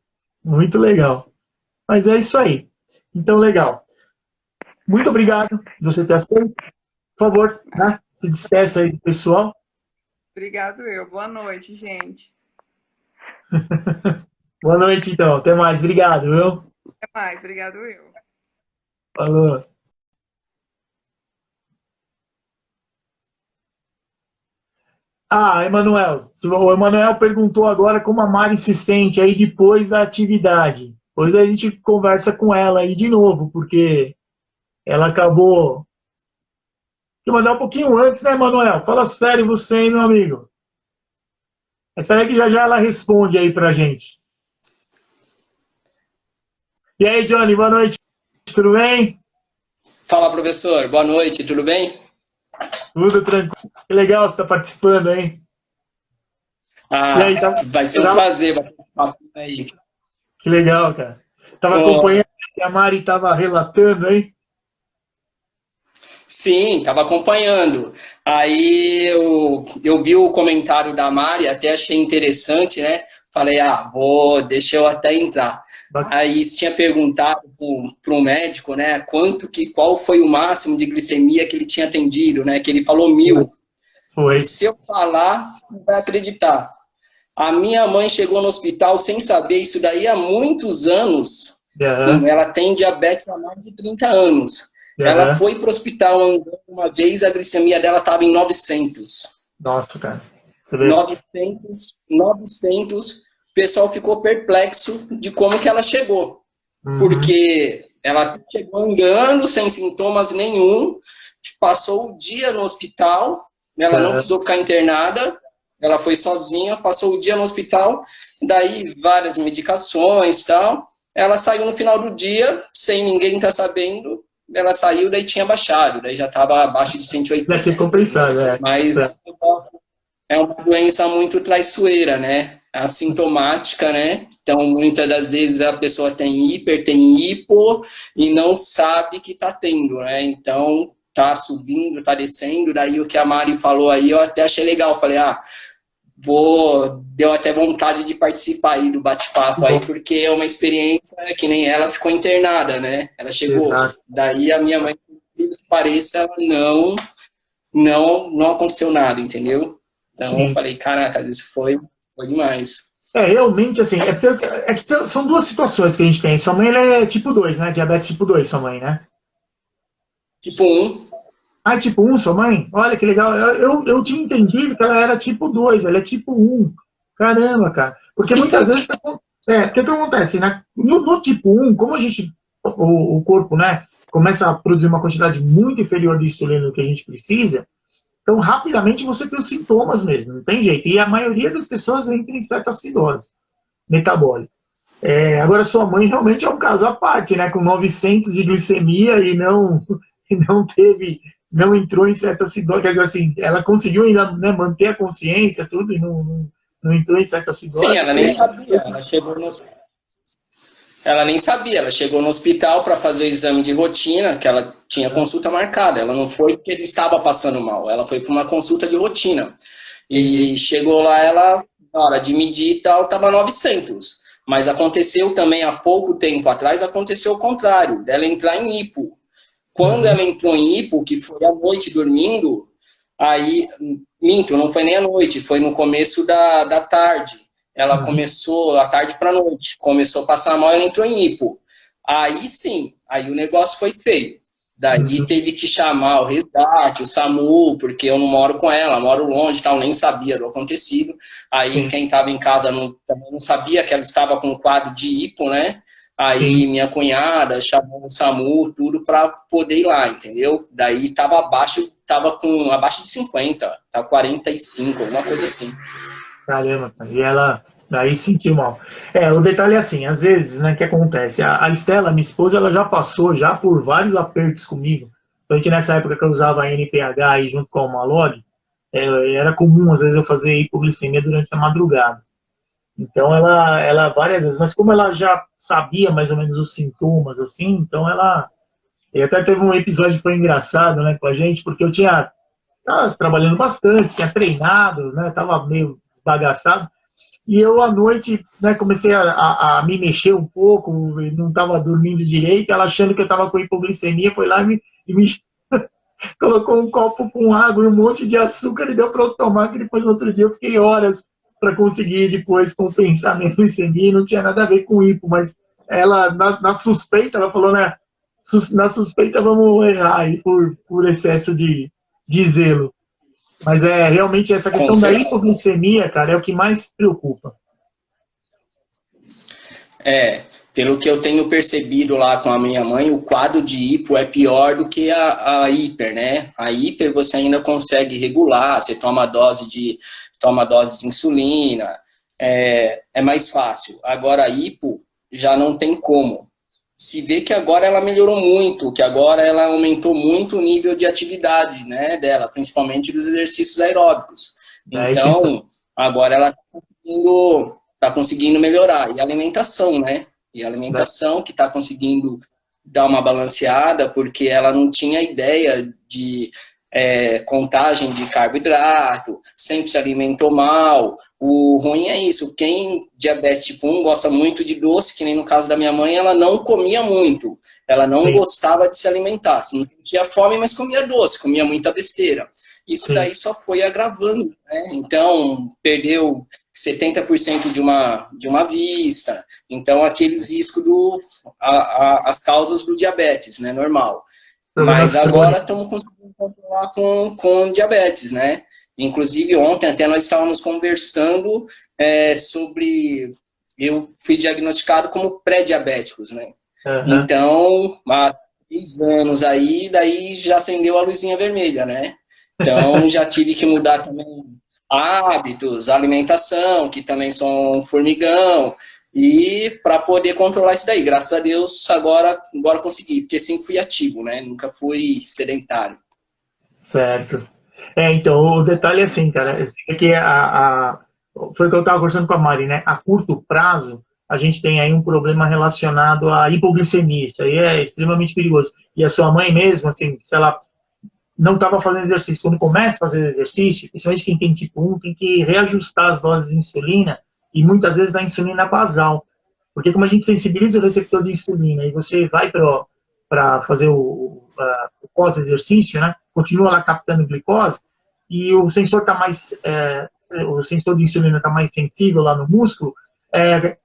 Speaker 1: muito legal. Mas é isso aí. Então, legal. Muito obrigado por você ter aceito. Por favor, né? Se despeça aí do pessoal.
Speaker 2: Obrigado eu. Boa noite, gente.
Speaker 1: Boa noite, então. Até mais. Obrigado, viu?
Speaker 2: Até mais. Obrigado eu.
Speaker 1: Falou. Ah, Emanuel. O Emanuel perguntou agora como a Mari se sente aí depois da atividade. Depois a gente conversa com ela aí de novo, porque ela acabou de mandar um pouquinho antes, né, Emanuel? Fala sério você, hein, meu amigo? Espera aí que já já ela responde aí pra gente. E aí, Johnny, boa noite. Tudo bem?
Speaker 3: Fala, professor. Boa noite, tudo bem?
Speaker 1: Tudo tranquilo. Que legal você estar participando, hein? E aí,
Speaker 3: Vai ser um prazer bater esse papo aí.
Speaker 1: Que legal, cara. Tava
Speaker 3: Ô,
Speaker 1: acompanhando que a Mari tava relatando, hein?
Speaker 3: sim, estava acompanhando. Aí eu vi o comentário da Mari, até achei interessante, né? Falei, deixa eu até entrar. Aí tinha perguntado para um médico, né? Qual foi o máximo de glicemia que ele tinha atendido, né? Que ele falou 1.000.
Speaker 1: Foi.
Speaker 3: Se eu falar, você vai acreditar. A minha mãe chegou no hospital sem saber isso daí há muitos anos. Ela tem diabetes há mais de 30 anos. Ela foi para o hospital uma vez, a glicemia dela estava em 900.
Speaker 1: Nossa, cara.
Speaker 3: 900. O pessoal ficou perplexo de como que ela chegou. Porque ela chegou andando, sem sintomas nenhum, passou o dia no hospital, ela não precisou ficar internada, ela foi sozinha, passou o dia no hospital, daí várias medicações e tal. Ela saiu no final do dia, sem ninguém estar sabendo, ela saiu, daí tinha baixado, daí já estava abaixo de 180.
Speaker 1: Já tinha compensado,
Speaker 3: Mas é uma doença muito traiçoeira, né? Assintomática, né? Então, muitas das vezes a pessoa tem hiper, tem hipo e não sabe que está tendo, né? Então, tá subindo, tá descendo, daí o que a Mari falou aí, eu até achei legal, falei, deu até vontade de participar aí do bate-papo aí, porque é uma experiência que nem ela ficou internada, né? Ela chegou, daí a minha mãe, por que pareça, ela não aconteceu nada, entendeu? Então eu falei, caraca, isso foi demais.
Speaker 1: Realmente, assim, que são duas situações que a gente tem. Sua mãe ela é tipo 2, né? Diabetes tipo 2, sua mãe, né?
Speaker 3: Tipo 1.
Speaker 1: Ah, tipo 1, sua mãe? Olha que legal. Eu tinha entendido que ela era tipo 2, ela é tipo 1. Caramba, cara. Porque muitas vezes. Porque o que acontece, né? No tipo 1, como a gente. O corpo, né? Começa a produzir uma quantidade muito inferior de insulina do que a gente precisa, então rapidamente você tem os sintomas mesmo, não tem jeito. E a maioria das pessoas entra em certa acidose metabólica. Agora, sua mãe realmente é um caso à parte, né? Com 900 de glicemia e não teve, não entrou em certa acidose. Quer dizer assim, ela conseguiu ainda, né, manter a consciência, tudo, e não entrou em certa
Speaker 3: Sim,
Speaker 1: acidose.
Speaker 3: ela nem sabia. Ela nem sabia. Ela chegou no hospital para fazer o exame de rotina, que ela tinha consulta marcada. Ela não foi porque estava passando mal. Ela foi para uma consulta de rotina. E chegou lá, ela, na hora de medir e tal, estava 900. Mas aconteceu também há pouco tempo atrás, aconteceu o contrário, dela entrar em hipo. Quando ela entrou em hipo, que foi à noite dormindo, aí, minto, não foi nem à noite, foi no começo da tarde. Ela começou, à tarde para a noite, começou a passar mal, ela entrou em hipo. Aí sim, aí o negócio foi feio. Daí teve que chamar o resgate, o SAMU, porque eu não moro com ela, moro longe, tal, nem sabia do acontecido. Aí
Speaker 1: Sim.
Speaker 3: quem estava em casa também não sabia que ela estava com um quadro de hipo, né? Aí
Speaker 1: Sim.
Speaker 3: minha cunhada chamou o SAMU, tudo para poder ir lá, entendeu? Daí estava abaixo de 50, tá 45, alguma coisa assim.
Speaker 1: Caramba, cara. E ela daí sentiu mal. O detalhe é assim, às vezes, né, que acontece? A Estela, minha esposa, ela já passou já por vários apertos comigo. Então, a gente, nessa época que eu usava a NPH aí junto com a Malog, era comum, às vezes, eu fazer hipoglicemia durante a madrugada. Então, ela várias vezes, mas como ela já sabia mais ou menos os sintomas, assim, então ela. E até teve um episódio que foi engraçado, né, com a gente, porque tava trabalhando bastante, tinha treinado, né, tava meio desbagaçado. E eu, à noite, né, comecei a me mexer um pouco, não estava dormindo direito. Ela, achando que eu estava com hipoglicemia, foi lá e me colocou um copo com água e um monte de açúcar e deu para eu tomar, que depois, no outro dia, eu fiquei horas para conseguir depois compensar minha glicemia. Não tinha nada a ver com hipo, mas ela, na suspeita, ela falou, né, na suspeita vamos errar aí por excesso de zelo. Mas realmente essa
Speaker 3: Com
Speaker 1: questão da
Speaker 3: certeza.
Speaker 1: hipoglicemia, cara, é o que mais preocupa.
Speaker 3: Pelo que eu tenho percebido lá com a minha mãe, o quadro de hipo é pior do que a hiper, né? A hiper você ainda consegue regular, você toma dose de insulina, é mais fácil. Agora a hipo já não tem como. Se vê que agora ela melhorou muito, que agora ela aumentou muito o nível de atividade, né, dela, principalmente dos exercícios aeróbicos.
Speaker 1: Daí sim.
Speaker 3: Então, agora ela tá conseguindo melhorar. E a alimentação, né? E a alimentação que está conseguindo dar uma balanceada, porque ela não tinha ideia de contagem de carboidrato, sempre se alimentou mal. O ruim é isso, quem diabetes tipo 1 gosta muito de doce, que nem no caso da minha mãe, ela não comia muito, ela não
Speaker 1: Sim.
Speaker 3: gostava de se alimentar, não sentia fome, mas comia doce, comia muita besteira. Isso
Speaker 1: Sim.
Speaker 3: daí só foi agravando, né? Então, perdeu 70% de uma vista, então aqueles riscos as causas do diabetes, né, normal. Mas agora estamos conseguindo controlar com diabetes, né? Inclusive ontem até nós estávamos conversando sobre, eu fui diagnosticado como pré-diabéticos, né? Então, há 3 anos aí, daí já acendeu a luzinha vermelha, né? Então já tive que mudar também hábitos, alimentação, que também são formigão, e para poder controlar isso daí. Graças a Deus, agora consegui, porque sempre fui ativo, né? Nunca fui sedentário.
Speaker 1: Certo. Então, o detalhe é assim, cara, é que foi o que eu estava conversando com a Mari, né? A curto prazo, a gente tem aí um problema relacionado à hipoglicemia. Isso aí é extremamente perigoso. E a sua mãe mesmo, assim, se ela não estava fazendo exercício, quando começa a fazer exercício, principalmente quem tem tipo 1, tem que reajustar as doses de insulina e muitas vezes a insulina basal. Porque como a gente sensibiliza o receptor de insulina e você vai para fazer o pós-exercício, né, continua lá captando glicose e o sensor tá mais, o sensor de insulina está mais sensível lá no músculo,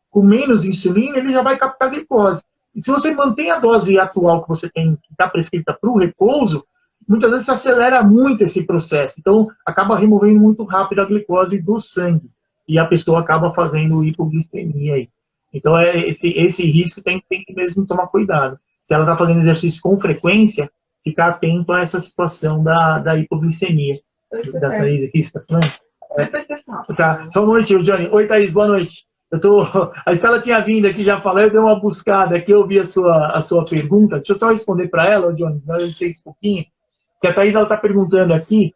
Speaker 1: com menos insulina ele já vai captar glicose. E se você mantém a dose atual que você tem, que está prescrita para o repouso, muitas vezes acelera muito esse processo. Então, acaba removendo muito rápido a glicose do sangue. e a pessoa acaba fazendo hipoglicemia aí. Então, esse risco tem que mesmo tomar cuidado. Se ela está fazendo exercício com frequência, ficar atento a essa situação da hipoglicemia. Da Thaís aqui, você está falando? Tá. Só um momentinho, Johnny. Oi, Thaís, boa noite. A Estela tinha vindo aqui, já falei, eu dei uma buscada aqui, eu vi a sua pergunta. Deixa eu só responder para ela, Johnny, eu sei um pouquinho. Que a Thaís está perguntando aqui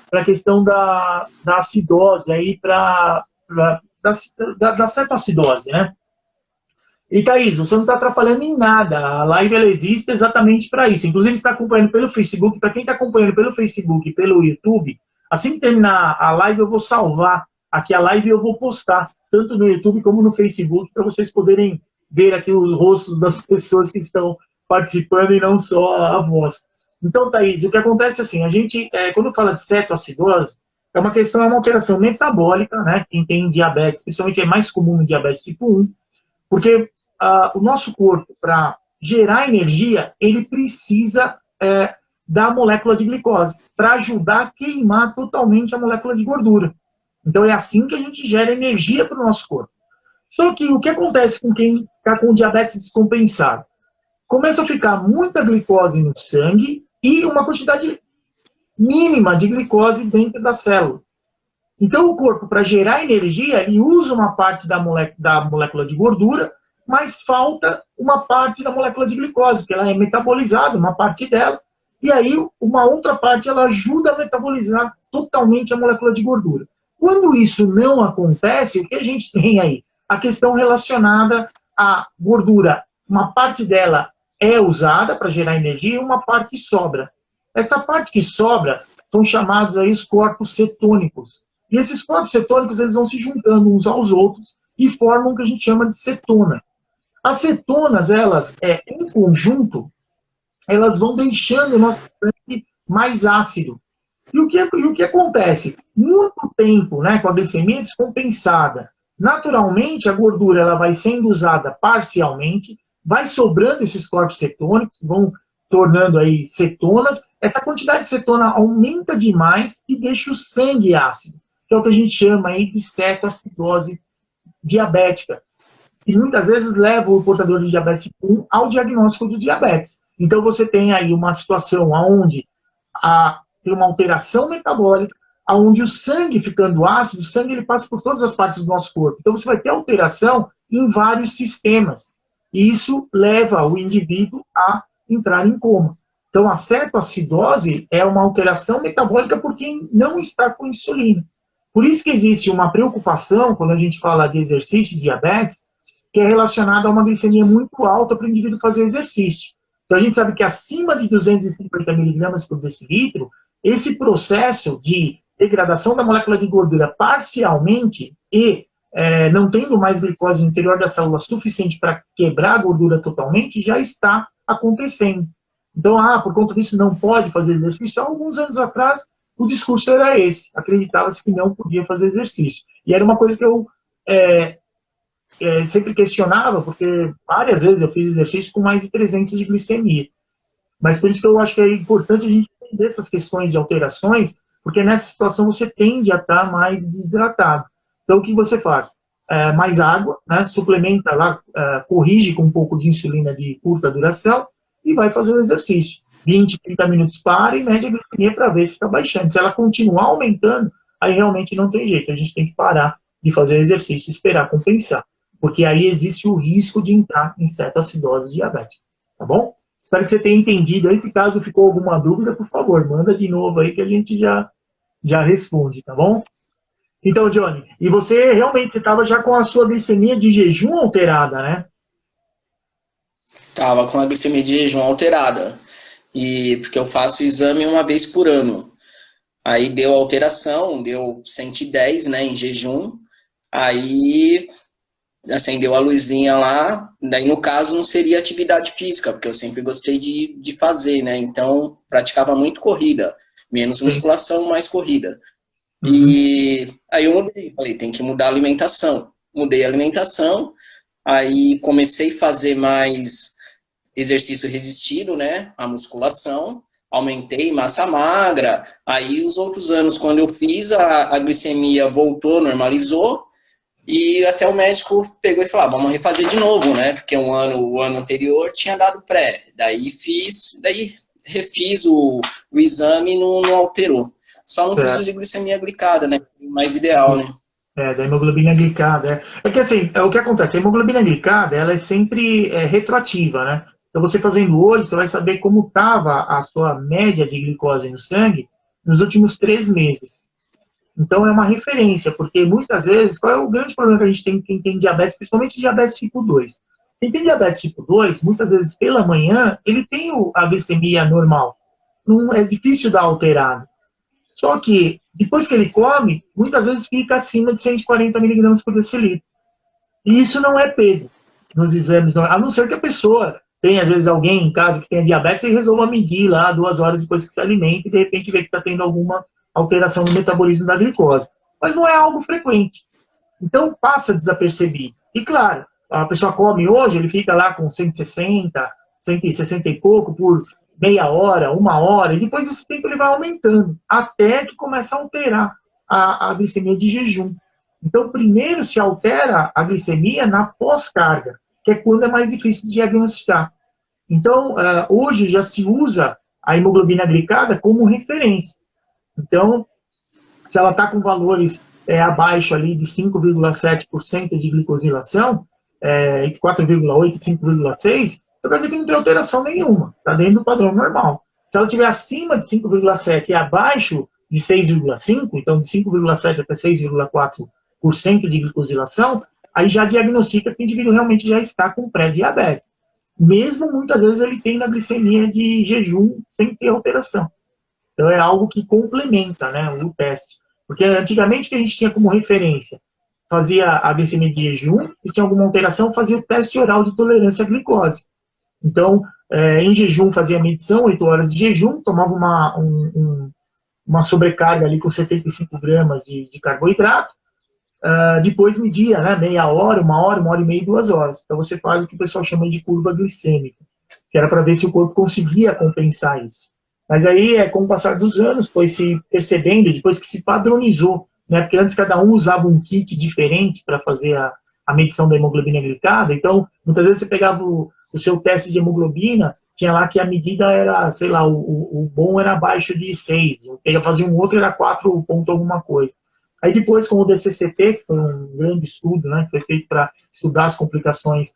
Speaker 1: para a questão da acidose, aí da cetoacidose, né? E, Thaís, você não está atrapalhando em nada. A live ela existe exatamente para isso. Inclusive, você está acompanhando pelo Facebook. Para quem está acompanhando pelo Facebook e pelo YouTube, assim que terminar a live, eu vou salvar aqui a live e eu vou postar, tanto no YouTube como no Facebook, para vocês poderem ver aqui os rostos das pessoas que estão participando e não só a voz. Então, Thaís, o que acontece assim, a gente, quando fala de cetoacidose, é uma alteração metabólica, né? Quem tem diabetes, principalmente é mais comum no diabetes tipo 1, porque o nosso corpo, para gerar energia, ele precisa da molécula de glicose, para ajudar a queimar totalmente a molécula de gordura. Então é assim que a gente gera energia para o nosso corpo. Só que o que acontece com quem está com diabetes descompensado? Começa a ficar muita glicose no sangue e uma quantidade mínima de glicose dentro da célula. Então o corpo, para gerar energia, ele usa uma parte da molécula de gordura, mas falta uma parte da molécula de glicose, porque ela é metabolizada, uma parte dela, e aí uma outra parte ela ajuda a metabolizar totalmente a molécula de gordura. Quando isso não acontece, o que a gente tem aí? A questão relacionada à gordura. Uma parte dela é usada para gerar energia e uma parte sobra. Essa parte que sobra são chamados aí os corpos cetônicos. E esses corpos cetônicos eles vão se juntando uns aos outros e formam o que a gente chama de cetona. As cetonas, elas, em conjunto, elas vão deixando o nosso sangue mais ácido. E o que acontece? Muito tempo, né, com a glicemia descompensada, naturalmente a gordura ela vai sendo usada parcialmente, vai sobrando esses corpos cetônicos, vão tornando aí cetonas, essa quantidade de cetona aumenta demais e deixa o sangue ácido, que é o que a gente chama aí de cetoacidose diabética. E muitas vezes leva o portador de diabetes tipo 1 ao diagnóstico do diabetes. Então você tem aí uma situação onde tem uma alteração metabólica, onde o sangue ficando ácido, o sangue ele passa por todas as partes do nosso corpo. Então você vai ter alteração em vários sistemas. E isso leva o indivíduo a entrar em coma. Então a cetoacidose é uma alteração metabólica por quem não está com insulina. Por isso que existe uma preocupação, quando a gente fala de exercício de diabetes, que é relacionada a uma glicemia muito alta para o indivíduo fazer exercício. Então a gente sabe que acima de 250 miligramas por decilitro, esse processo de degradação da molécula de gordura parcialmente e não tendo mais glicose no interior da célula suficiente para quebrar a gordura totalmente, já está acontecendo. Então, por conta disso não pode fazer exercício. Há alguns anos atrás, o discurso era esse. Acreditava-se que não podia fazer exercício. E era uma coisa que eu sempre questionava, porque várias vezes eu fiz exercício com mais de 300 de glicemia. Mas por isso que eu acho que é importante a gente entender essas questões de alterações, porque nessa situação você tende a estar mais desidratado. Então o que você faz? Mais água, né? Suplementa lá, corrige com um pouco de insulina de curta duração e vai fazer o exercício. 20, 30 minutos para e mede a glicemia para ver se está baixando. Se ela continuar aumentando, aí realmente não tem jeito. A gente tem que parar de fazer o exercício e esperar compensar. Porque aí existe o risco de entrar em cetoacidose diabética. Tá bom? Espero que você tenha entendido. Aí, se caso ficou alguma dúvida, por favor, manda de novo aí que a gente já responde, tá bom? Então, Johnny, e você realmente estava já com a sua glicemia de jejum alterada, né?
Speaker 3: Tava com a glicemia de jejum alterada. E porque eu faço o exame uma vez por ano. Aí deu alteração, deu 110, né, em jejum. Aí acendeu a luzinha lá, daí no caso não seria atividade física, porque eu sempre gostei de fazer, né, então praticava muito corrida, menos musculação, mais corrida. E aí eu mudei, falei, tem que mudar a alimentação. Mudei a alimentação, aí comecei a fazer mais exercício resistido, né, a musculação, aumentei massa magra. Aí os outros anos, quando eu fiz, a glicemia voltou, normalizou, e até o médico pegou e falou, vamos refazer de novo, né? Porque o ano anterior tinha dado pré. Daí refiz o exame e não alterou. Só não fiz o de glicemia glicada, né? Mais ideal, né?
Speaker 1: Da hemoglobina glicada. É que assim, o que acontece? A hemoglobina glicada, ela é sempre retroativa, né? Então você fazendo hoje, você vai saber como estava a sua média de glicose no sangue nos últimos 3 meses. Então é uma referência, porque muitas vezes, qual é o grande problema que a gente tem quem tem diabetes, principalmente diabetes tipo 2? Quem tem diabetes tipo 2, muitas vezes pela manhã, ele tem a glicemia normal. Não é difícil dar alterado. Só que, depois que ele come, muitas vezes fica acima de 140 miligramas por decilitro. E isso não é pego nos exames, a não ser que a pessoa tenha, às vezes, alguém em casa que tenha diabetes e resolva medir lá 2 horas depois que se alimenta e, de repente, vê que está tendo alguma alteração no metabolismo da glicose. Mas não é algo frequente. Então, passa desapercebido. E, claro, a pessoa come hoje, ele fica lá com 160, 160 e pouco por meia hora, 1 hora, e depois esse tempo ele vai aumentando, até que começa a alterar a glicemia de jejum. Então, primeiro se altera a glicemia na pós-carga, que é quando é mais difícil de diagnosticar. Então, hoje já se usa a hemoglobina glicada como referência. Então, se ela está com valores abaixo ali de 5,7% de glicosilação, entre 4,8 e 5,6, então quer dizer que não tem alteração nenhuma, está dentro do padrão normal. Se ela estiver acima de 5,7 e abaixo de 6,5, então de 5,7 até 6,4% de glicosilação, aí já diagnostica que o indivíduo realmente já está com pré-diabetes. Mesmo muitas vezes ele tem na glicemia de jejum sem ter alteração. Então é algo que complementa, né, o teste. Porque antigamente que a gente tinha como referência, fazia a glicemia de jejum e tinha alguma alteração, fazia o teste oral de tolerância à glicose. Então, em jejum fazia a medição, 8 horas de jejum, tomava uma sobrecarga ali com 75 gramas de carboidrato, depois media, né, meia hora, 1 hora e meia, 2 horas. Então você faz o que o pessoal chama de curva glicêmica, que era para ver se o corpo conseguia compensar isso. Mas aí, com o passar dos anos, foi se percebendo, depois que se padronizou, né, porque antes cada um usava um kit diferente para fazer a medição da hemoglobina glicada, então muitas vezes você pegava o seu teste de hemoglobina, tinha lá que a medida era, sei lá, o bom era abaixo de 6, fazia um outro era 4 ponto alguma coisa. Aí depois, com o DCCT, que foi um grande estudo, né, que foi feito para estudar as complicações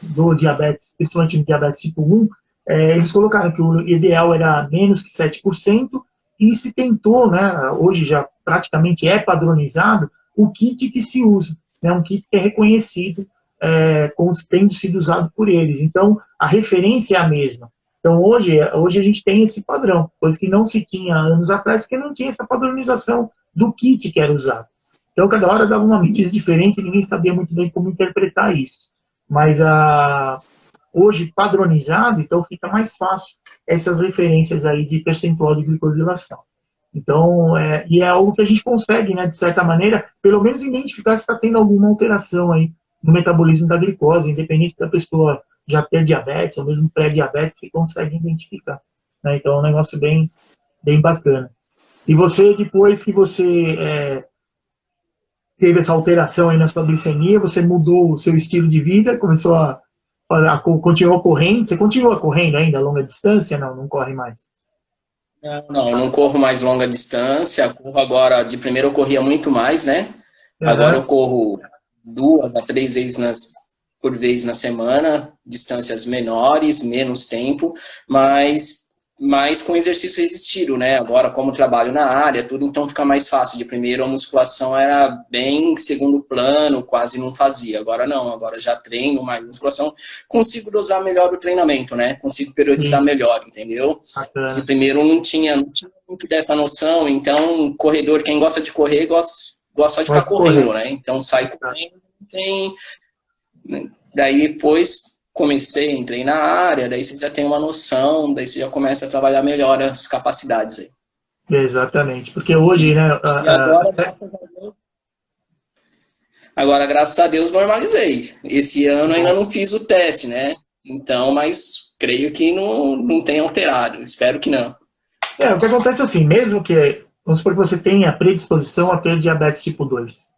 Speaker 1: do diabetes, principalmente no diabetes tipo 1, eles colocaram que o ideal era menos que 7%, e se tentou, né, hoje já praticamente é padronizado, o kit que se usa, né, um kit que é reconhecido tendo sido usado por eles. Então, a referência é a mesma. Então, hoje a gente tem esse padrão, coisa que não se tinha anos atrás, porque não tinha essa padronização do kit que era usado. Então, cada hora dava uma medida diferente e ninguém sabia muito bem como interpretar isso. Mas hoje, padronizado, então fica mais fácil essas referências aí de percentual de glicosilação. Então, e é algo que a gente consegue, né, de certa maneira, pelo menos identificar se está tendo alguma alteração aí no metabolismo da glicose, independente da pessoa já ter diabetes ou mesmo pré-diabetes, se consegue identificar. Né? Então, é um negócio bem, bem bacana. E você, depois que você teve essa alteração aí na sua glicemia, você mudou o seu estilo de vida, começou continuou correndo. Você continua correndo ainda a longa distância? Não corre mais?
Speaker 3: Não, eu não corro mais longa distância. Corro agora, de primeiro eu corria muito mais, né? Agora eu corro 2 a 3 vezes por vez na semana, distâncias menores, menos tempo, mas com exercício resistido, né? Agora, como trabalho na área, tudo, então fica mais fácil. De primeiro, a musculação era bem segundo plano, quase não fazia. Agora não, agora já treino mais musculação, consigo dosar melhor o treinamento, né? Consigo periodizar melhor, entendeu? De primeiro não tinha muito dessa noção, então corredor, quem gosta de correr, gosta de ficar correndo, né? Então sai correndo, tem... Daí depois comecei, entrei na área, daí você já tem uma noção, daí você já começa a trabalhar melhor as capacidades aí.
Speaker 1: Exatamente, porque hoje, né...
Speaker 3: Agora, graças a Deus, normalizei. Esse ano ainda não fiz o teste, né? Então, mas creio que não tenha alterado, espero que não.
Speaker 1: O que acontece é assim, mesmo que, vamos supor que você tenha predisposição a ter diabetes tipo 2,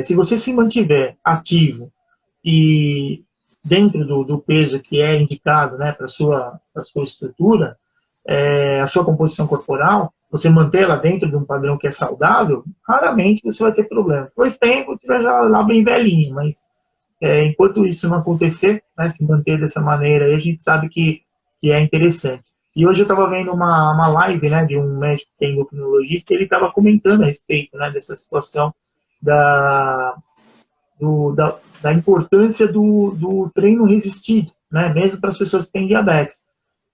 Speaker 1: se você se mantiver ativo e dentro do peso que é indicado, né, para a sua estrutura, a sua composição corporal, você manter ela dentro de um padrão que é saudável, raramente você vai ter problema. Depois tempo, estiver já lá bem velhinho, mas enquanto isso não acontecer, né, se manter dessa maneira, aí a gente sabe que é interessante. E hoje eu estava vendo uma live, né, de um médico que é endocrinologista, e ele estava comentando a respeito, né, dessa situação da, da importância do treino resistido, né, mesmo para as pessoas que têm diabetes.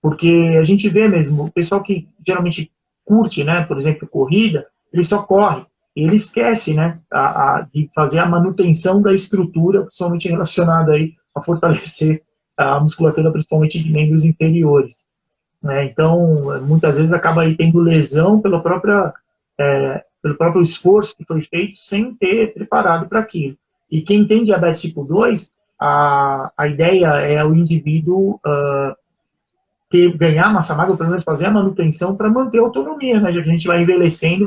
Speaker 1: Porque a gente vê mesmo, o pessoal que geralmente curte, né, por exemplo, corrida, ele só corre. Ele esquece, né, de fazer a manutenção da estrutura, principalmente relacionada aí a fortalecer a musculatura, principalmente de membros inferiores. Né? Então, muitas vezes acaba aí tendo lesão pelo próprio esforço que foi feito sem ter preparado para aquilo. E quem tem diabetes tipo 2, a ideia é o indivíduo ganhar massa magra, ou pelo menos fazer a manutenção para manter a autonomia, né? Já que a gente vai envelhecendo,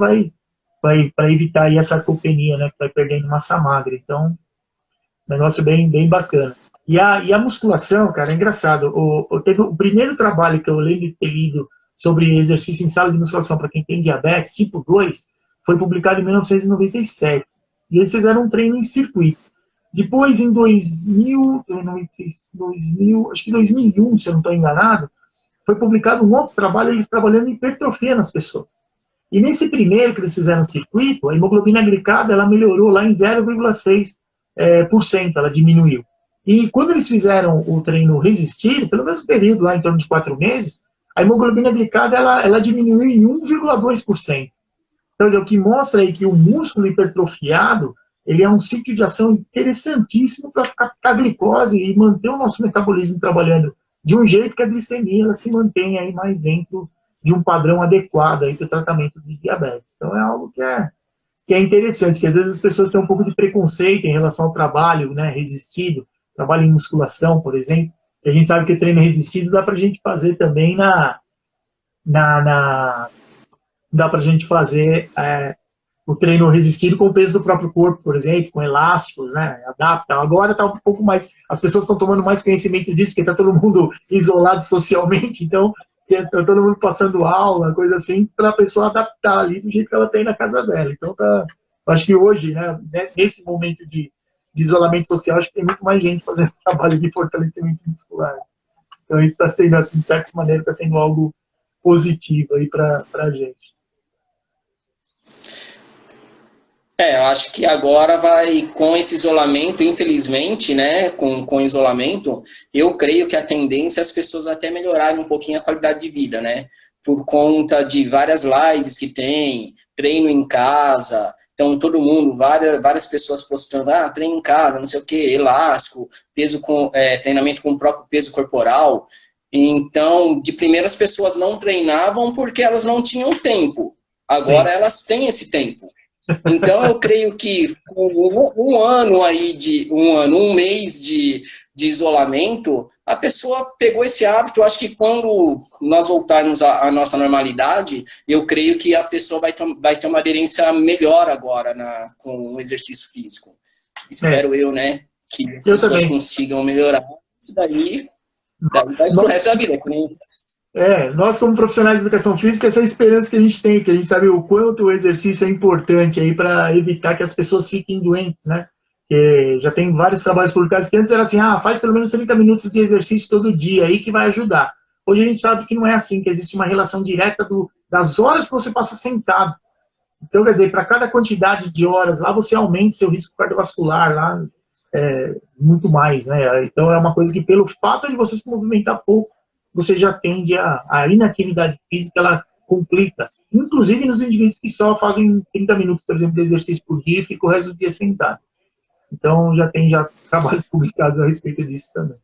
Speaker 1: para evitar aí a sarcopenia, né? Que vai perdendo massa magra. Então, negócio bem bacana. E a musculação, cara, é engraçado. Teve o primeiro trabalho que eu lembro de ter lido sobre exercício em sala de musculação para quem tem diabetes, tipo 2, foi publicado em 1997. E eles fizeram um treino em circuito. Depois, em 2000, acho que 2001, se eu não estou enganado, foi publicado um outro trabalho, eles trabalhando em hipertrofia nas pessoas. E nesse primeiro que eles fizeram no circuito, a hemoglobina glicada ela melhorou lá em 0,6%, ela diminuiu. E quando eles fizeram o treino resistido, pelo mesmo período, lá em torno de 4 meses, a hemoglobina glicada ela diminuiu em 1,2%. Então, o que mostra aí que o músculo hipertrofiado ele é um sítio de ação interessantíssimo para captar glicose e manter o nosso metabolismo trabalhando de um jeito que a glicemia ela se mantenha aí mais dentro de um padrão adequado para o tratamento de diabetes. Então, é algo que é interessante, que às vezes as pessoas têm um pouco de preconceito em relação ao trabalho, né, resistido, trabalho em musculação, por exemplo. E a gente sabe que o treino resistido dá para a gente fazer também dá para a gente fazer o treino resistido com o peso do próprio corpo, por exemplo, com elásticos, né? Adapta. Agora está um pouco mais. As pessoas estão tomando mais conhecimento disso, porque está todo mundo isolado socialmente, então está todo mundo passando aula, coisa assim, para a pessoa adaptar ali do jeito que ela tem na casa dela. Então, acho que hoje, né, nesse momento de isolamento social, acho que tem muito mais gente fazendo trabalho de fortalecimento muscular. Então, isso está sendo, assim, de certa maneira, está sendo algo positivo aí para a gente.
Speaker 3: Eu acho que agora com esse isolamento, infelizmente, né, com o isolamento, eu creio que a tendência é as pessoas até melhorarem um pouquinho a qualidade de vida, né, por conta de várias lives que tem, treino em casa, então todo mundo, várias pessoas postando, treino em casa, não sei o que, elástico, treinamento com o próprio peso corporal. Então, de primeira as pessoas não treinavam porque elas não tinham tempo, agora Sim. Elas têm esse tempo. Então, eu creio que com um mês de isolamento, a pessoa pegou esse hábito. Eu acho que quando nós voltarmos à nossa normalidade, eu creio que a pessoa vai ter uma aderência melhor agora com o exercício físico. Espero eu, né? Que as pessoas consigam melhorar. Isso daí vai pro resto da vida.
Speaker 1: Nós como profissionais de educação física, essa é a esperança que a gente tem, que a gente sabe o quanto o exercício é importante aí para evitar que as pessoas fiquem doentes, né? Que já tem vários trabalhos publicados que antes era assim, faz pelo menos 30 minutos de exercício todo dia aí que vai ajudar. Hoje a gente sabe que não é assim, que existe uma relação direta das horas que você passa sentado. Então, quer dizer, para cada quantidade de horas lá, você aumenta seu risco cardiovascular lá muito mais, né? Então é uma coisa que pelo fato de você se movimentar pouco, você já tende a inatividade física, ela complica. Inclusive nos indivíduos que só fazem 30 minutos, por exemplo, de exercício por dia e ficam o resto do dia sentado. Então já tem trabalhos publicados a respeito disso também.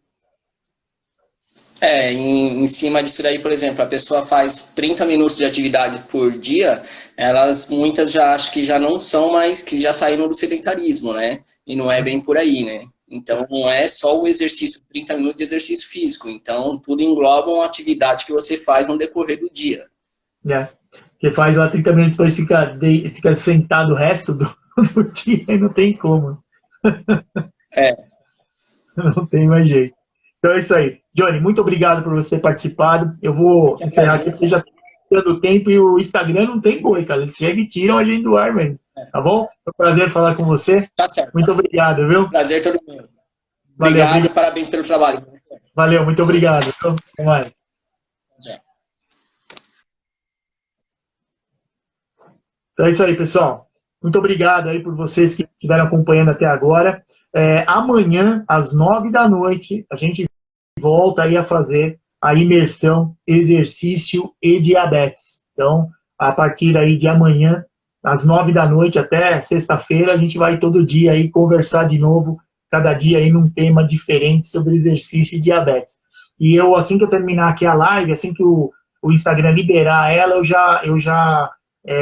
Speaker 3: Em cima disso daí, por exemplo, a pessoa faz 30 minutos de atividade por dia, muitas já acho que já não são mais, que já saíram do sedentarismo, né? E não é bem por aí, né? Então, não é só o exercício, 30 minutos de exercício físico. Então, tudo engloba uma atividade que você faz no decorrer do dia.
Speaker 1: Você faz lá 30 minutos, depois fica sentado o resto do dia e não tem como. Não tem mais jeito. Então é isso aí. Johnny, muito obrigado por você ter participado. Eu vou encerrar aqui, porque já está dando tempo e o Instagram não tem boi, cara. Eles chegam e tiram a gente do ar mesmo. Tá bom? Foi um prazer falar com você.
Speaker 3: Tá certo.
Speaker 1: Muito obrigado, viu?
Speaker 3: Prazer todo mundo.
Speaker 1: Valeu,
Speaker 3: Obrigado e parabéns pelo trabalho.
Speaker 1: Valeu, muito obrigado. Até mais. Então é isso aí, pessoal. Muito obrigado aí por vocês que estiveram acompanhando até agora. Amanhã, às 9 da noite, a gente volta aí a fazer a imersão exercício e diabetes. Então, a partir aí de amanhã, às 9 da noite até sexta-feira, a gente vai todo dia aí conversar de novo, cada dia aí num tema diferente sobre exercício e diabetes. E eu, assim que eu terminar aqui a live, assim que o Instagram liberar ela, eu já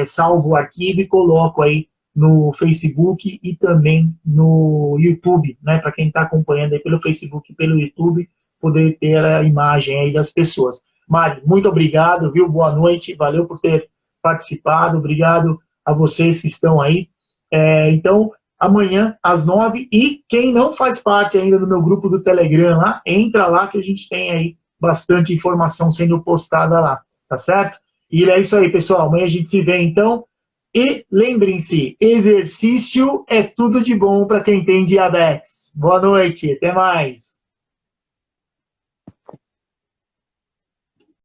Speaker 1: salvo o arquivo e coloco aí no Facebook e também no YouTube, né? Para quem está acompanhando aí pelo Facebook e pelo YouTube, poder ter a imagem aí das pessoas. Mari, muito obrigado, viu? Boa noite, valeu por ter participado, obrigado a vocês que estão aí. Então, amanhã, às 9, e quem não faz parte ainda do meu grupo do Telegram lá, entra lá que a gente tem aí bastante informação sendo postada lá, tá certo? E é isso aí, pessoal. Amanhã a gente se vê, então. E lembrem-se, exercício é tudo de bom para quem tem diabetes. Boa noite, até mais.